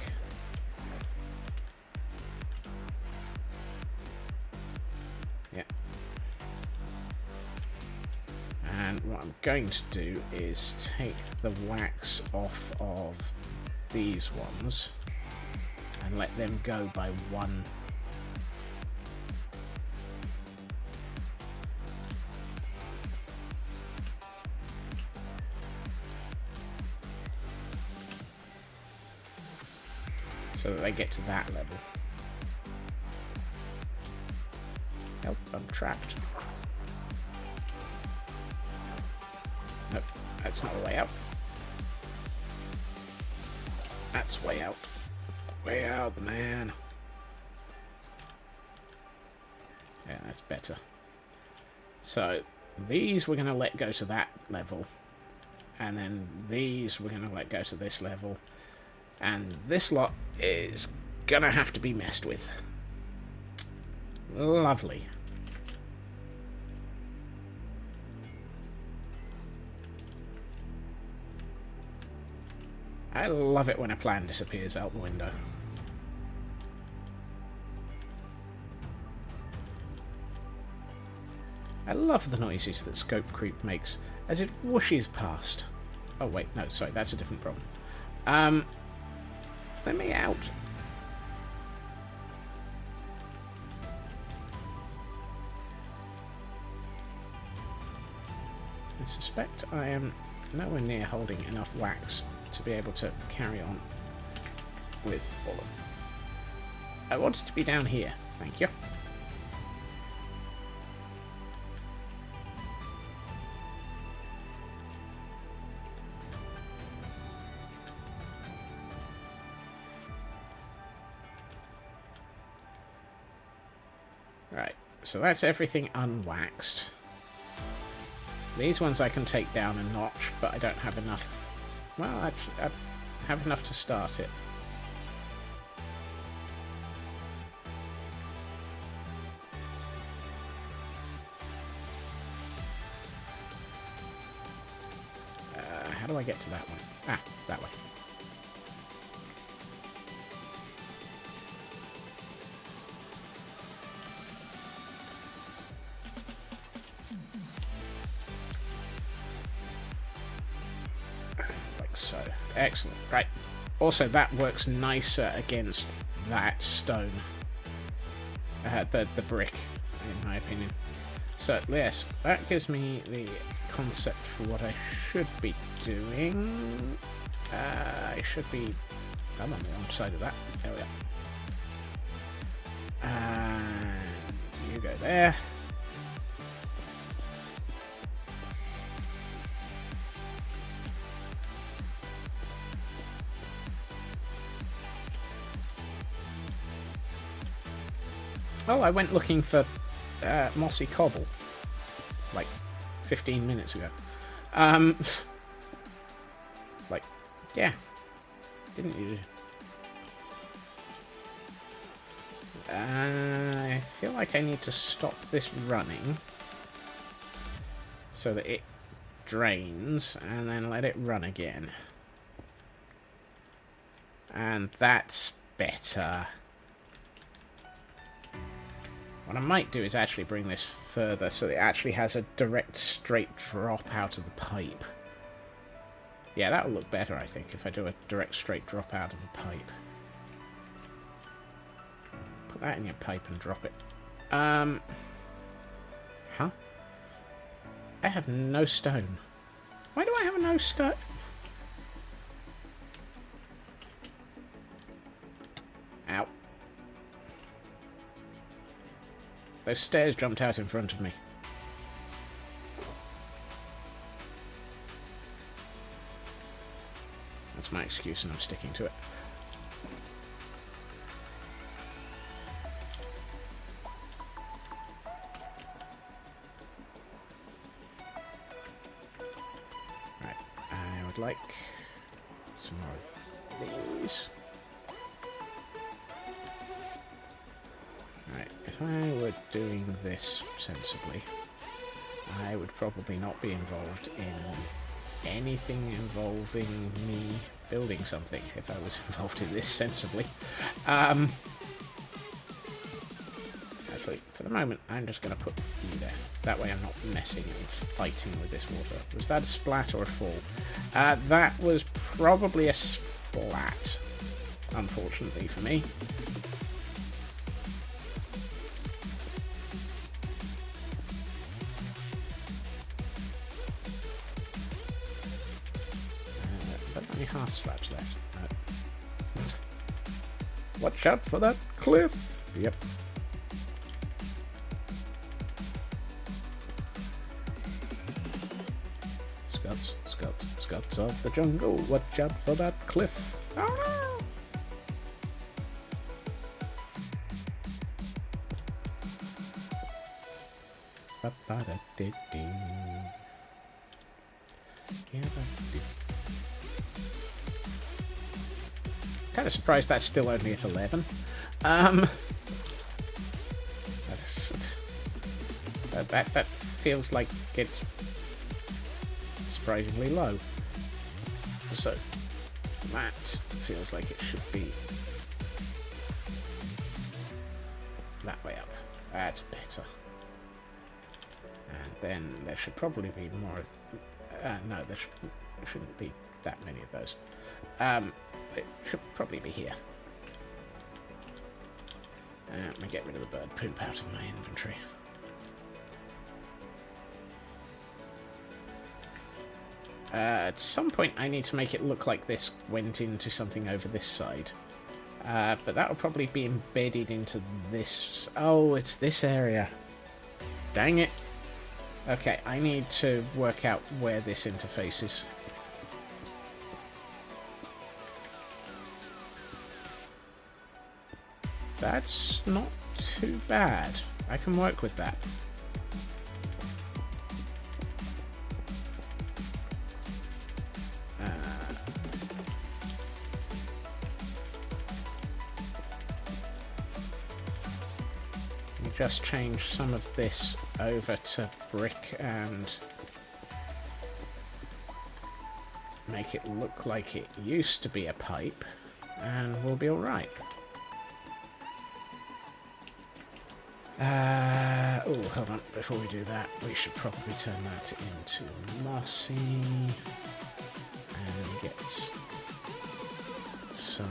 Yeah. And what I'm going to do is take the wax off of these ones and let them go by one. So that they get to that level. Help, I'm trapped. Nope, that's not the way out. That's way out. Way out, man. Yeah, that's better. So, these we're going to let go to that level. And then these we're going to let go to this level. And this lot is gonna have to be messed with. Lovely. I love it when a plan disappears out the window. I love the noises that scope creep makes as it whooshes past. Oh wait, no, sorry, that's a different problem. Let me out. I suspect I am nowhere near holding enough wax to be able to carry on with all of them. I want it to be down here, thank you. Right, so that's everything unwaxed. These ones I can take down a notch, but I don't have enough. Well, actually, have enough to start it. How do I get to that one? Ah, that way. Like so. Excellent. Right. Also, that works nicer against that stone. The brick, in my opinion. So, yes, that gives me the concept for what I should be doing. I should be... I'm on the wrong side of that. There we are. And you go there. Oh, I went looking for mossy cobble like 15 minutes ago. Like, yeah, didn't you? I feel like I need to stop this running so that it drains and then let it run again. And that's better. What I might do is actually bring this further so it actually has a direct straight drop out of the pipe. Yeah, that'll look better, I think, if I do a direct straight drop out of the pipe. Put that in your pipe and drop it. Huh? I have no stone. Why do I have no stone? Ow. Those stairs jumped out in front of me. That's my excuse and I'm sticking to it. Right, I would like some more of these. Right, if I were doing this sensibly, I would probably not be involved in anything involving me building something if I was involved in this sensibly. Actually, for the moment, I'm just going to put you there. That way I'm not messing and fighting with this water. Was that a splat or a fall? That was probably a splat, unfortunately for me. Half slabs left. Watch out for that cliff! Yep. Scots of the jungle, watch out for that cliff! Oh no! Kind of surprised that's still only at 11. That feels like it's surprisingly low. So that feels like it should be that way up. That's better. And then there should probably be more. No, there shouldn't be that many of those. It should probably be here. Let me get rid of the bird poop out of my inventory. At some point I need to make it look like this went into something over this side. But that'll probably be embedded into this... Oh, it's this area. Dang it. Okay, I need to work out where this interfaces. That's not too bad. I can work with that. just change some of this over to brick and make it look like it used to be a pipe, and we'll be alright. Oh, hold on. Before we do that, we should probably turn that into mossy and get some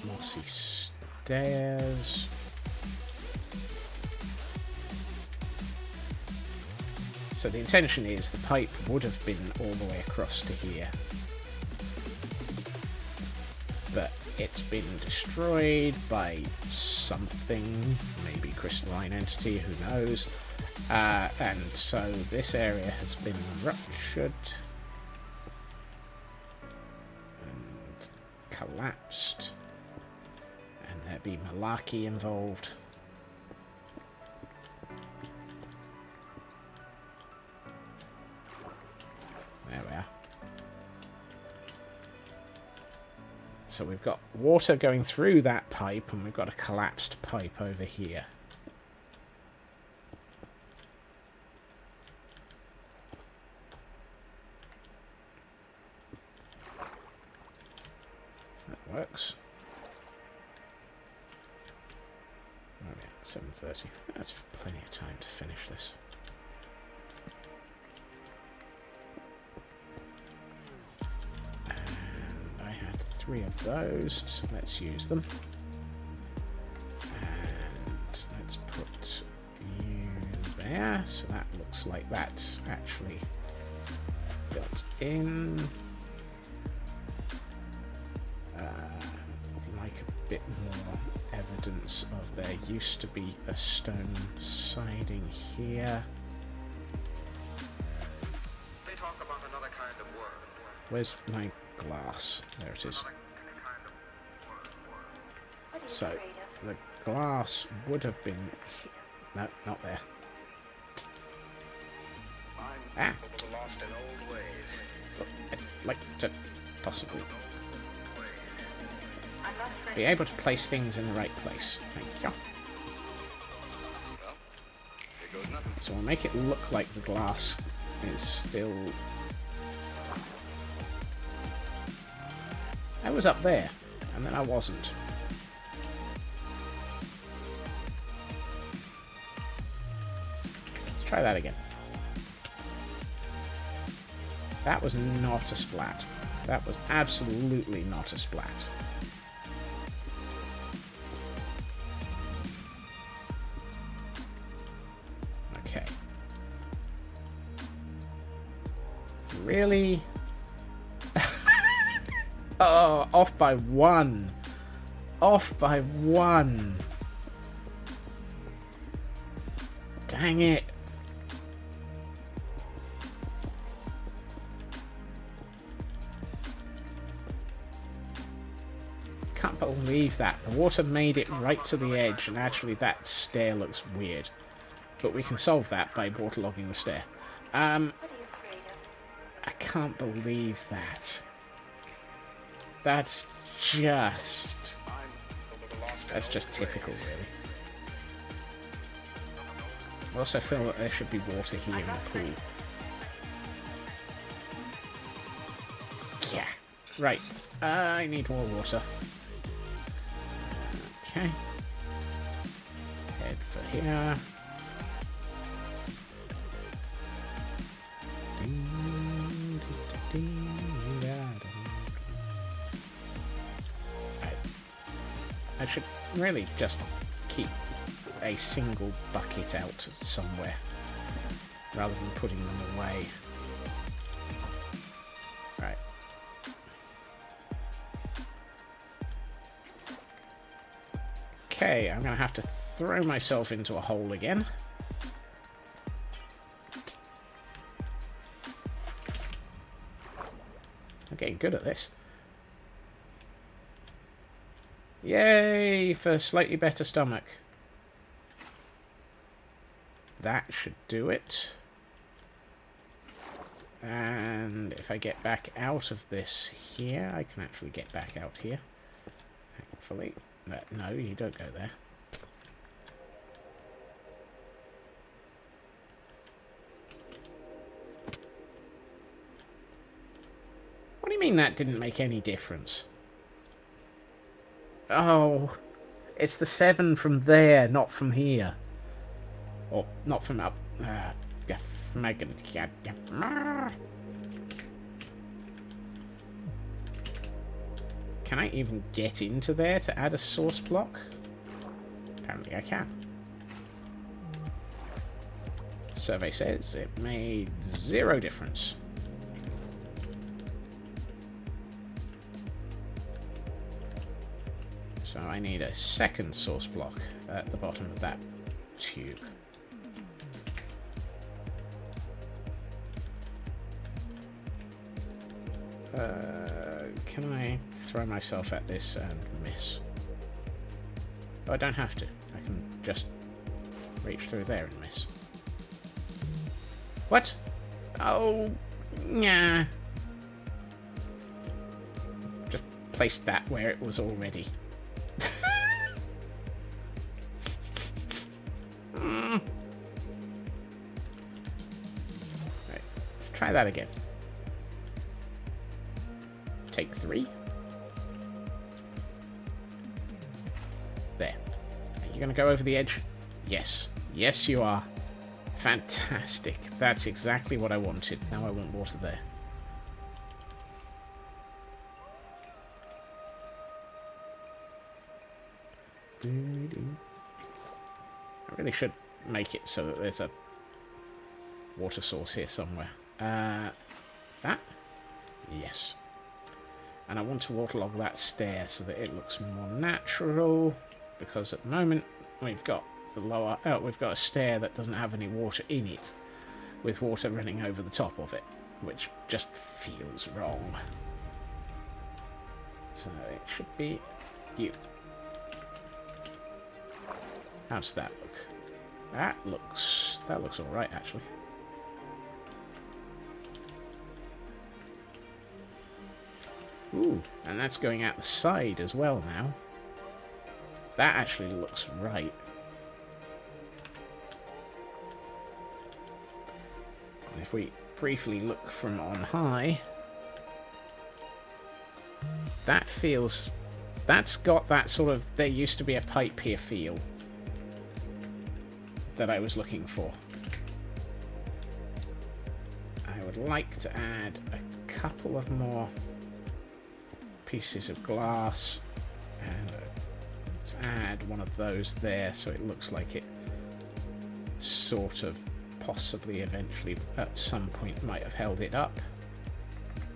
mossy stairs. So the intention is the pipe would have been all the way across to here, but it's been destroyed by something, maybe crystalline entity, who knows, and so this area has been ruptured and collapsed, and there'd be malarkey involved. There we are. So we've got water going through that pipe, and we've got a collapsed pipe over here. That works. Okay, 7:30. That's plenty of time to finish this. Three of those, so let's use them. And let's put you there, so that looks like that's actually built in. Like a bit more evidence of there used to be a stone siding here. They talk about another kind of world. Where's my glass? There it is. What are you So, afraid of? the glass would have been... No, not there. Ah! Lost in old ways. I'd like to possibly I'm not afraid. be able to place things in the right place. Thank you. Well, here goes nothing. So we'll make it look like the glass is still... I was up there, and then I wasn't. Let's try that again. That was not a splat. That was absolutely not a splat. Okay. Really? Oh, off by one. Off by one. Dang it. Can't believe that. The water made it right to the edge, and actually that stair looks weird. But we can solve that by waterlogging the stair. What are you afraid of? I can't believe that. That's just typical, really. I also feel that there should be water here in the pool. Yeah. Right. I need more water. Okay. Head for here. I should really just keep a single bucket out somewhere rather than putting them away. Right. Okay, I'm going to have to throw myself into a hole again. I'm getting good at this. Yay for slightly better stomach. That should do it. And if I get back out of this here, I can actually get back out here. Thankfully. No, you don't go there. mean that didn't make any difference? Oh, it's the 7 from there, not from here. Or not from up. Can I even get into there to add a source block? Apparently I can. Survey says it made 0 difference. So I need a second source block at the bottom of that tube. Can I throw myself at this and miss? Oh, I don't have to. I can just reach through there and miss. What? Oh, yeah. Just placed that where it was already. Right, let's try that again. Take 3. There. Are you going to go over the edge? Yes. Yes, you are. Fantastic. That's exactly what I wanted. Now I want water there. I really should make it so that there's a water source here somewhere. That? Yes. And I want to waterlog that stair so that it looks more natural, because at the moment we've got the lower... Oh, we've got a stair that doesn't have any water in it, with water running over the top of it, which just feels wrong. So it should be you. How's that look? That looks alright, actually. Ooh, and that's going out the side as well now. That actually looks right. And if we briefly look from on high, that feels... That's got that sort of... There used to be a pipe here feel that I was looking for. I would like to add a couple of more pieces of glass, and let's add one of those there so it looks like it sort of possibly eventually at some point might have held it up.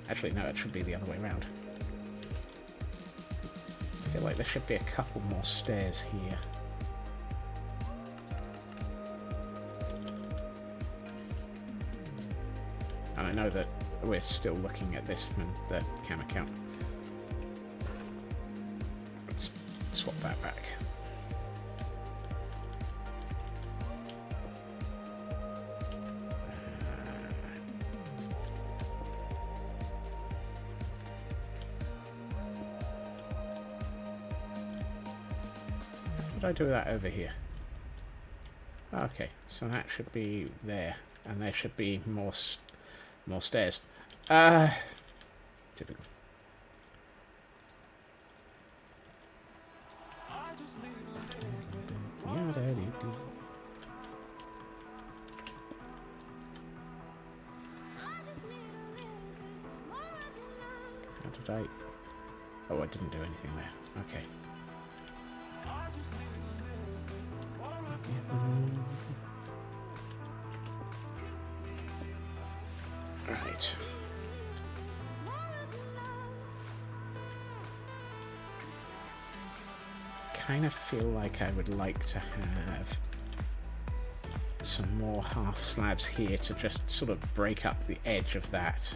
Actually no, it should be the other way around. I feel like there should be a couple more stairs here. And I know that we're still looking at this from the cam account. Let's swap that back. How did I do that over here? Okay, so that should be there, and there should be more stairs. Typical. How did I... Oh, I didn't do anything there. Okay. Right. Kind of feel like I would like to have some more half slabs here to just sort of break up the edge of that.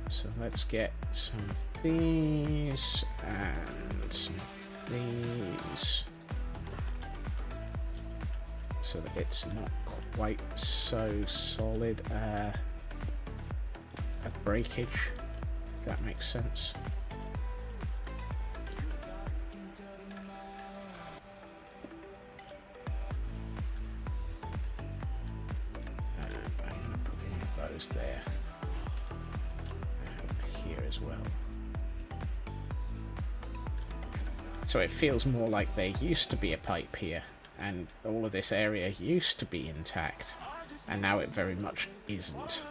So let's get some of these and some of these, so that it's not quite so solid a breakage, if that makes sense. I'm going to put one of those there. as well. So it feels more like there used to be a pipe here, and all of this area used to be intact, and now it very much isn't.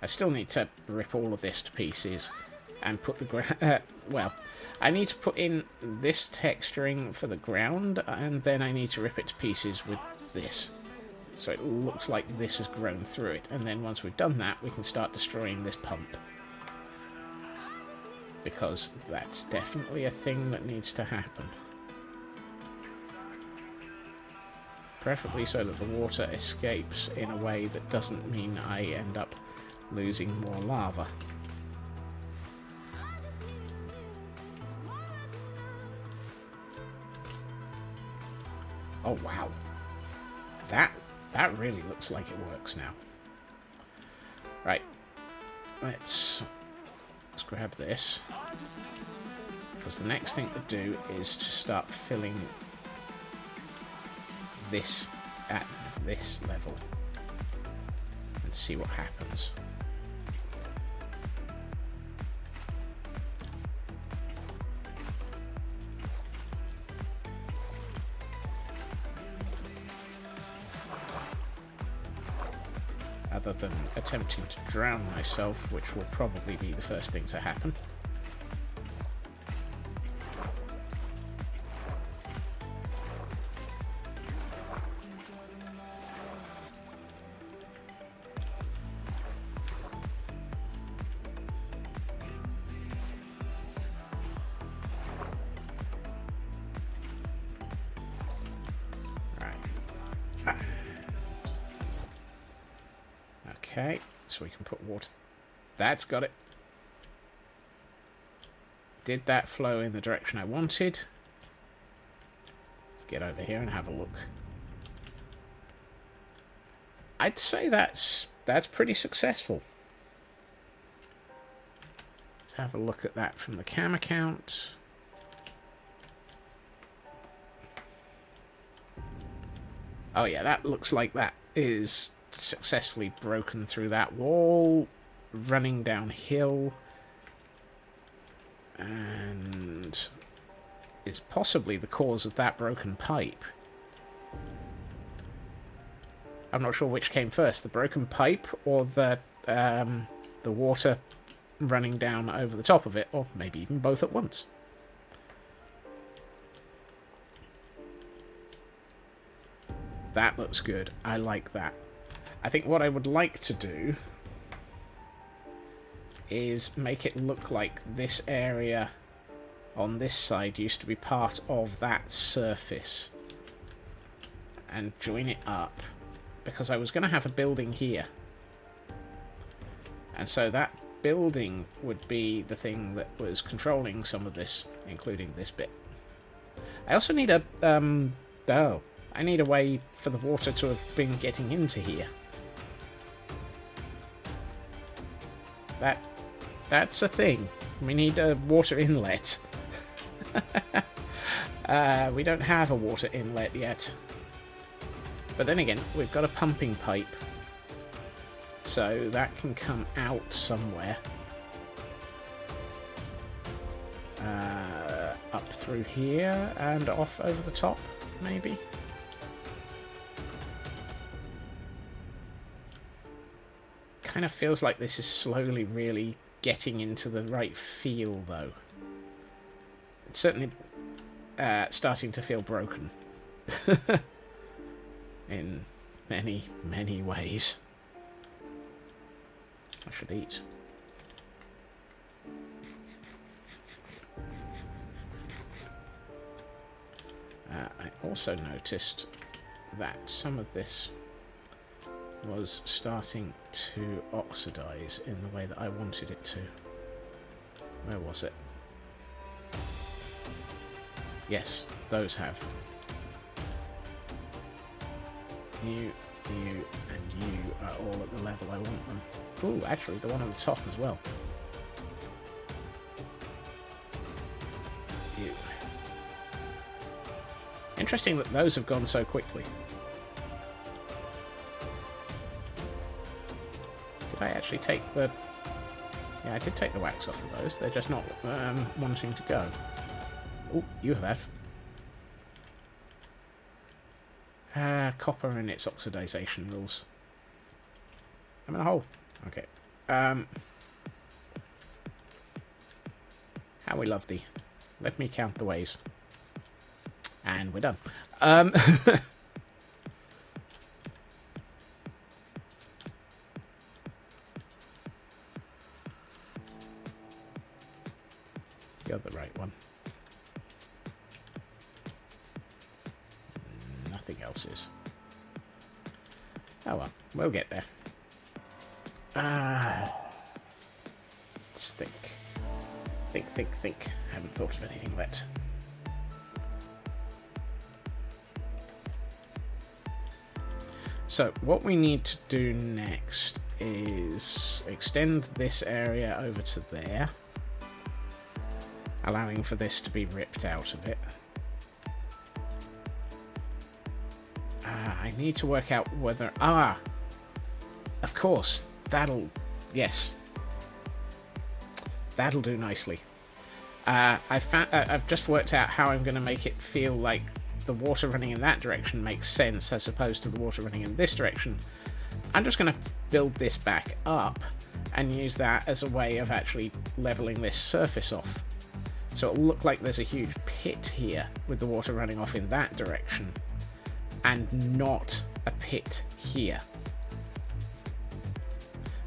I still need to rip all of this to pieces and put the well, I need to put in this texturing for the ground, and then I need to rip it to pieces with this. So it looks like this has grown through it, and then once we've done that, we can start destroying this pump. Because that's definitely a thing that needs to happen. Preferably so that the water escapes in a way that doesn't mean I end up losing more lava. Oh wow. That really looks like it works now. Right. Let's grab this. Because the next thing to do is to start filling this at this level. And see what happens. Other than attempting to drown myself, which will probably be the first thing to happen. Okay, so we can put water... That's got it. Did that flow in the direction I wanted? Let's get over here and have a look. I'd say that's pretty successful. Let's have a look at that from the cam account. Oh yeah, that looks like that is successfully broken through that wall, running downhill, and is possibly the cause of that broken pipe. I'm not sure which came first, the broken pipe or the water running down over the top of it, or maybe even both at once. That looks good. I like that. I think what I would like to do is make it look like this area on this side used to be part of that surface and join it up, because I was going to have a building here, and so that building would be the thing that was controlling some of this, including this bit. I also need a I need a way for the water to have been getting into here. That's a thing. We need a water inlet. We don't have a water inlet yet. But then again, we've got a pumping pipe. So that can come out somewhere. Up through here and off over the top, maybe? Kind of feels like this is slowly really getting into the right feel, though. It's certainly starting to feel broken. In many, many ways. I should eat. I also noticed that some of this was starting to oxidize in the way that I wanted it to. Where was it? Yes, those have. You, and you are all at the level I want them. Ooh, actually, the one on the top as well. You. Interesting that those have gone so quickly. Did I actually take the... Yeah, I did take the wax off of those. They're just not wanting to go. Oh, you have. Copper and its oxidization rules. I'm in a hole. Okay. How we love thee. Let me count the ways. And we're done. You're the right one. Nothing else is. Oh well, we'll get there. Let's think. Think. Haven't thought of anything yet. So, what we need to do next is extend this area over to there, allowing for this to be ripped out of it. I need to work out whether... of course, yes. That'll do nicely. I've just worked out how I'm going to make it feel like the water running in that direction makes sense as opposed to the water running in this direction. I'm just going to build this back up and use that as a way of actually leveling this surface off. So it'll look like there's a huge pit here with the water running off in that direction and not a pit here.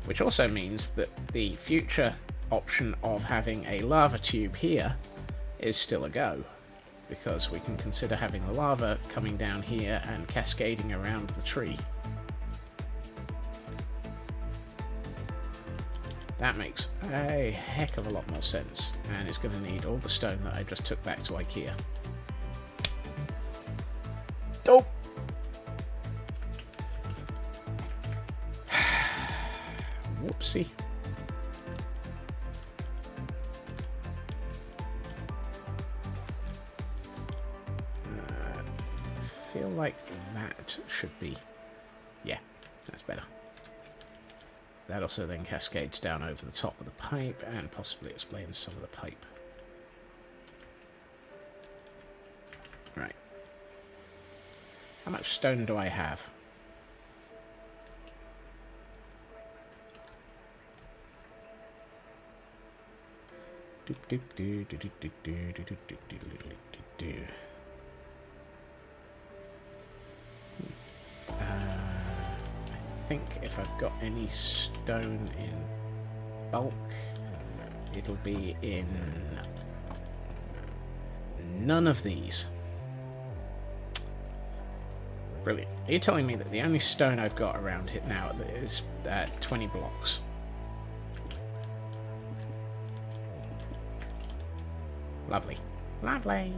Which also means that the future option of having a lava tube here is still a go, because we can consider having the lava coming down here and cascading around the tree. That makes a heck of a lot more sense, and it's going to need all the stone that I just took back to IKEA. Oh! Whoopsie. I feel like that should be... Yeah, that's better. That also then cascades down over the top of the pipe and possibly explains some of the pipe. Right. How much stone do I have? I think if I've got any stone in bulk, it'll be in none of these. Brilliant. Are you telling me that the only stone I've got around here now is 20 blocks? Lovely. Lovely.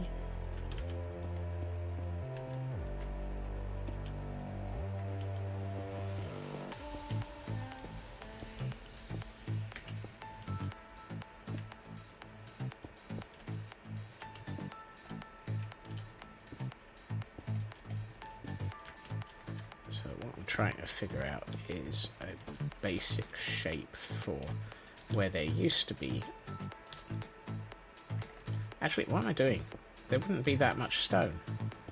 So what I'm trying to figure out is a basic shape for where there used to be... Actually, what am I doing? There wouldn't be that much stone.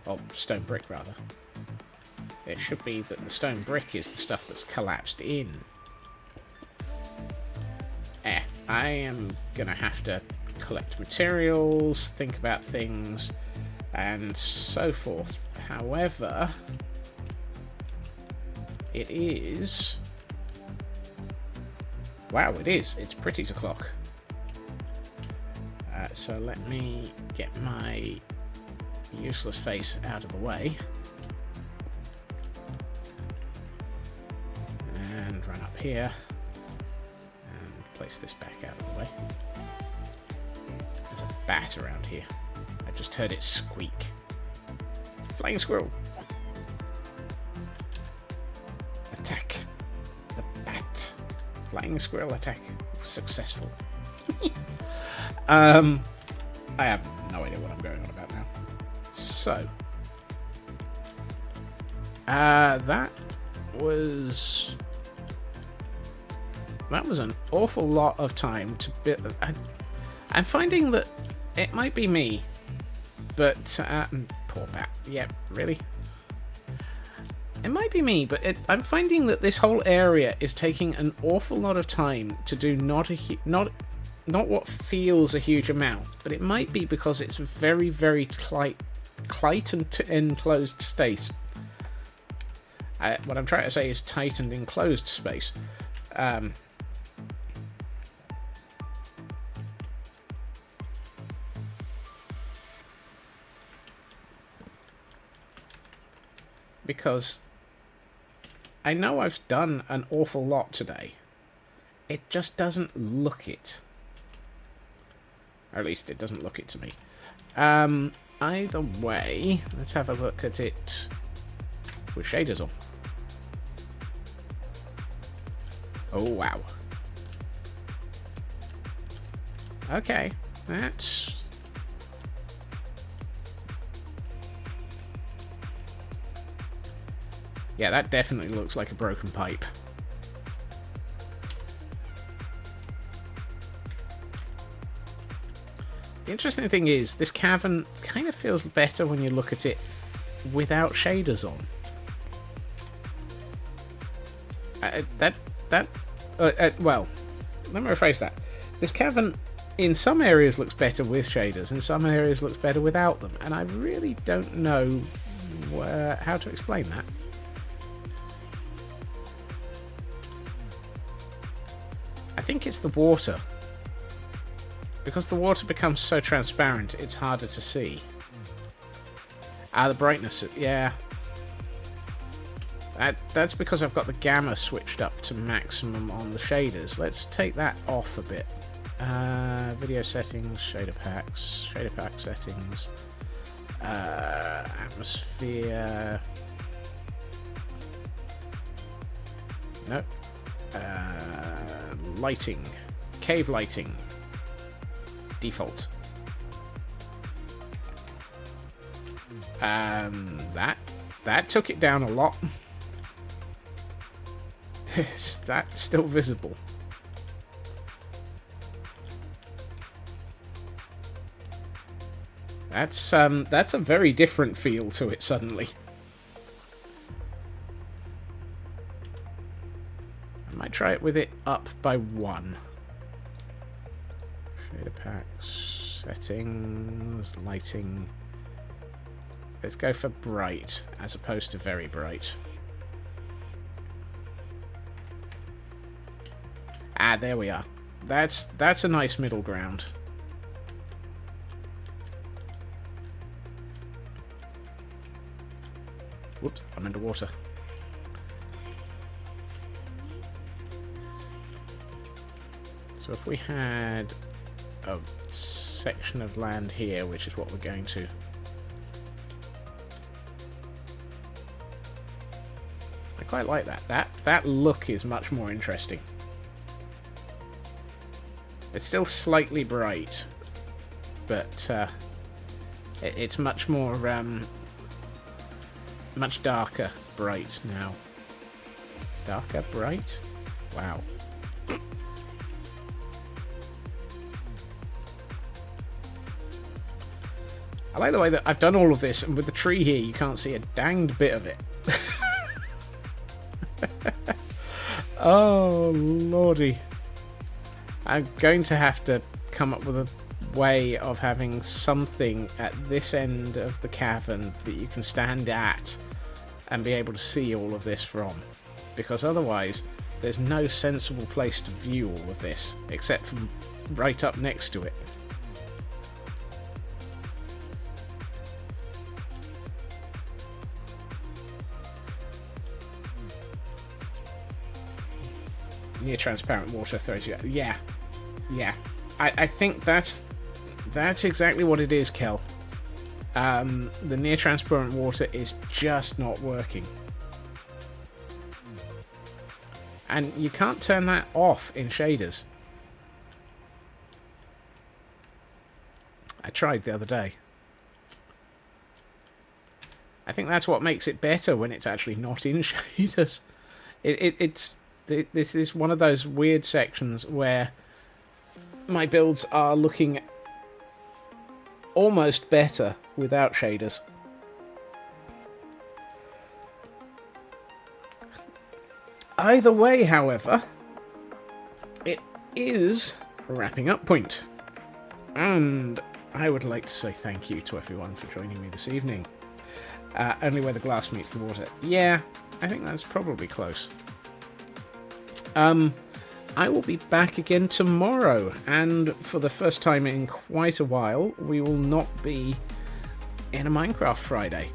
Or stone brick, rather. It should be that the stone brick is the stuff that's collapsed in. I am gonna have to collect materials, think about things, and so forth. However, it is... Wow, it is. It's pretty to clock. So let me get my useless face out of the way. And run up here. And place this back out of the way. There's a bat around here. I just heard it squeak. Flying squirrel! Attack! The bat! Flying squirrel attack. Successful. I have no idea what I'm going on about now. So, that was That was an awful lot of time to build. I'm finding that it might be me, but poor bat. Yeah, really. It might be me, but I'm finding that this whole area is taking an awful lot of time to do not what feels a huge amount, but it might be because it's a very, very tight and enclosed space. What I'm trying to say is tight and enclosed space. Because I know I've done an awful lot today. It just doesn't look it. Or at least it doesn't look it to me. Either way, let's have a look at it with shaders on. Oh, wow. Okay, that's... Yeah, that definitely looks like a broken pipe. The interesting thing is, this cavern kind of feels better when you look at it without shaders on. Well, let me rephrase that. This cavern, in some areas, looks better with shaders, in some areas looks better without them, and I really don't know how to explain that. I think it's the water. Because the water becomes so transparent, it's harder to see. The brightness, yeah. That's because I've got the gamma switched up to maximum on the shaders. Let's take that off a bit. Video settings, shader pack settings, atmosphere. Nope. Lighting, cave lighting, default. That took it down a lot. Is that still visible? That's a very different feel to it suddenly. I might try it with it up by 1. Shader packs, settings, lighting. Let's go for bright as opposed to very bright. There we are. That's a nice middle ground. Whoops, I'm underwater. So if we had a section of land here, which is what we're going to... I quite like that. That look is much more interesting. It's still slightly bright, but it's much more, much darker bright now. Darker bright? Wow. I like the way that I've done all of this, and with the tree here, you can't see a danged bit of it. Oh, lordy. I'm going to have to come up with a way of having something at this end of the cavern that you can stand at and be able to see all of this from. Because otherwise, there's no sensible place to view all of this, except from right up next to it. Near transparent water throws you. Yeah. I think that's exactly what it is, Kel. The near transparent water is just not working, and you can't turn that off in shaders. I tried the other day. I think that's what makes it better when it's actually not in shaders. This is one of those weird sections where my builds are looking almost better without shaders. Either way, however, it is wrapping up point. And I would like to say thank you to everyone for joining me this evening. Only where the glass meets the water. Yeah, I think that's probably close. I will be back again tomorrow, and for the first time in quite a while, we will not be in a Minecraft Friday.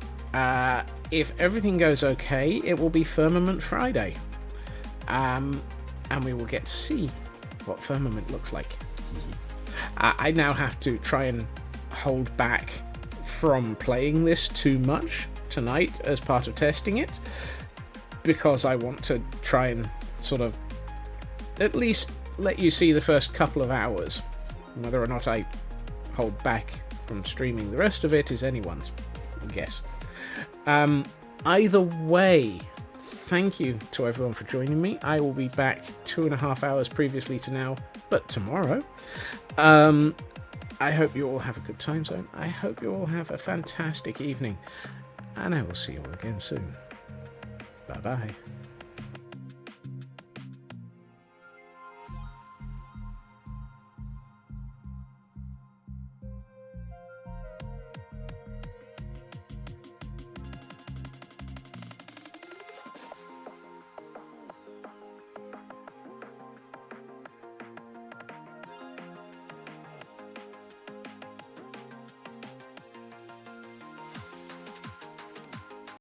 If everything goes okay, it will be Firmament Friday. And we will get to see what Firmament looks like. I now have to try and hold back from playing this too much tonight as part of testing it, because I want to try and sort of at least let you see the first couple of hours. Whether or not I hold back from streaming the rest of it is anyone's guess. Either way, thank you to everyone for joining me. I will be back 2.5 hours previously to now, but tomorrow. I hope you all have a good time zone. I hope you all have a fantastic evening. And I will see you all again soon. Bye-bye.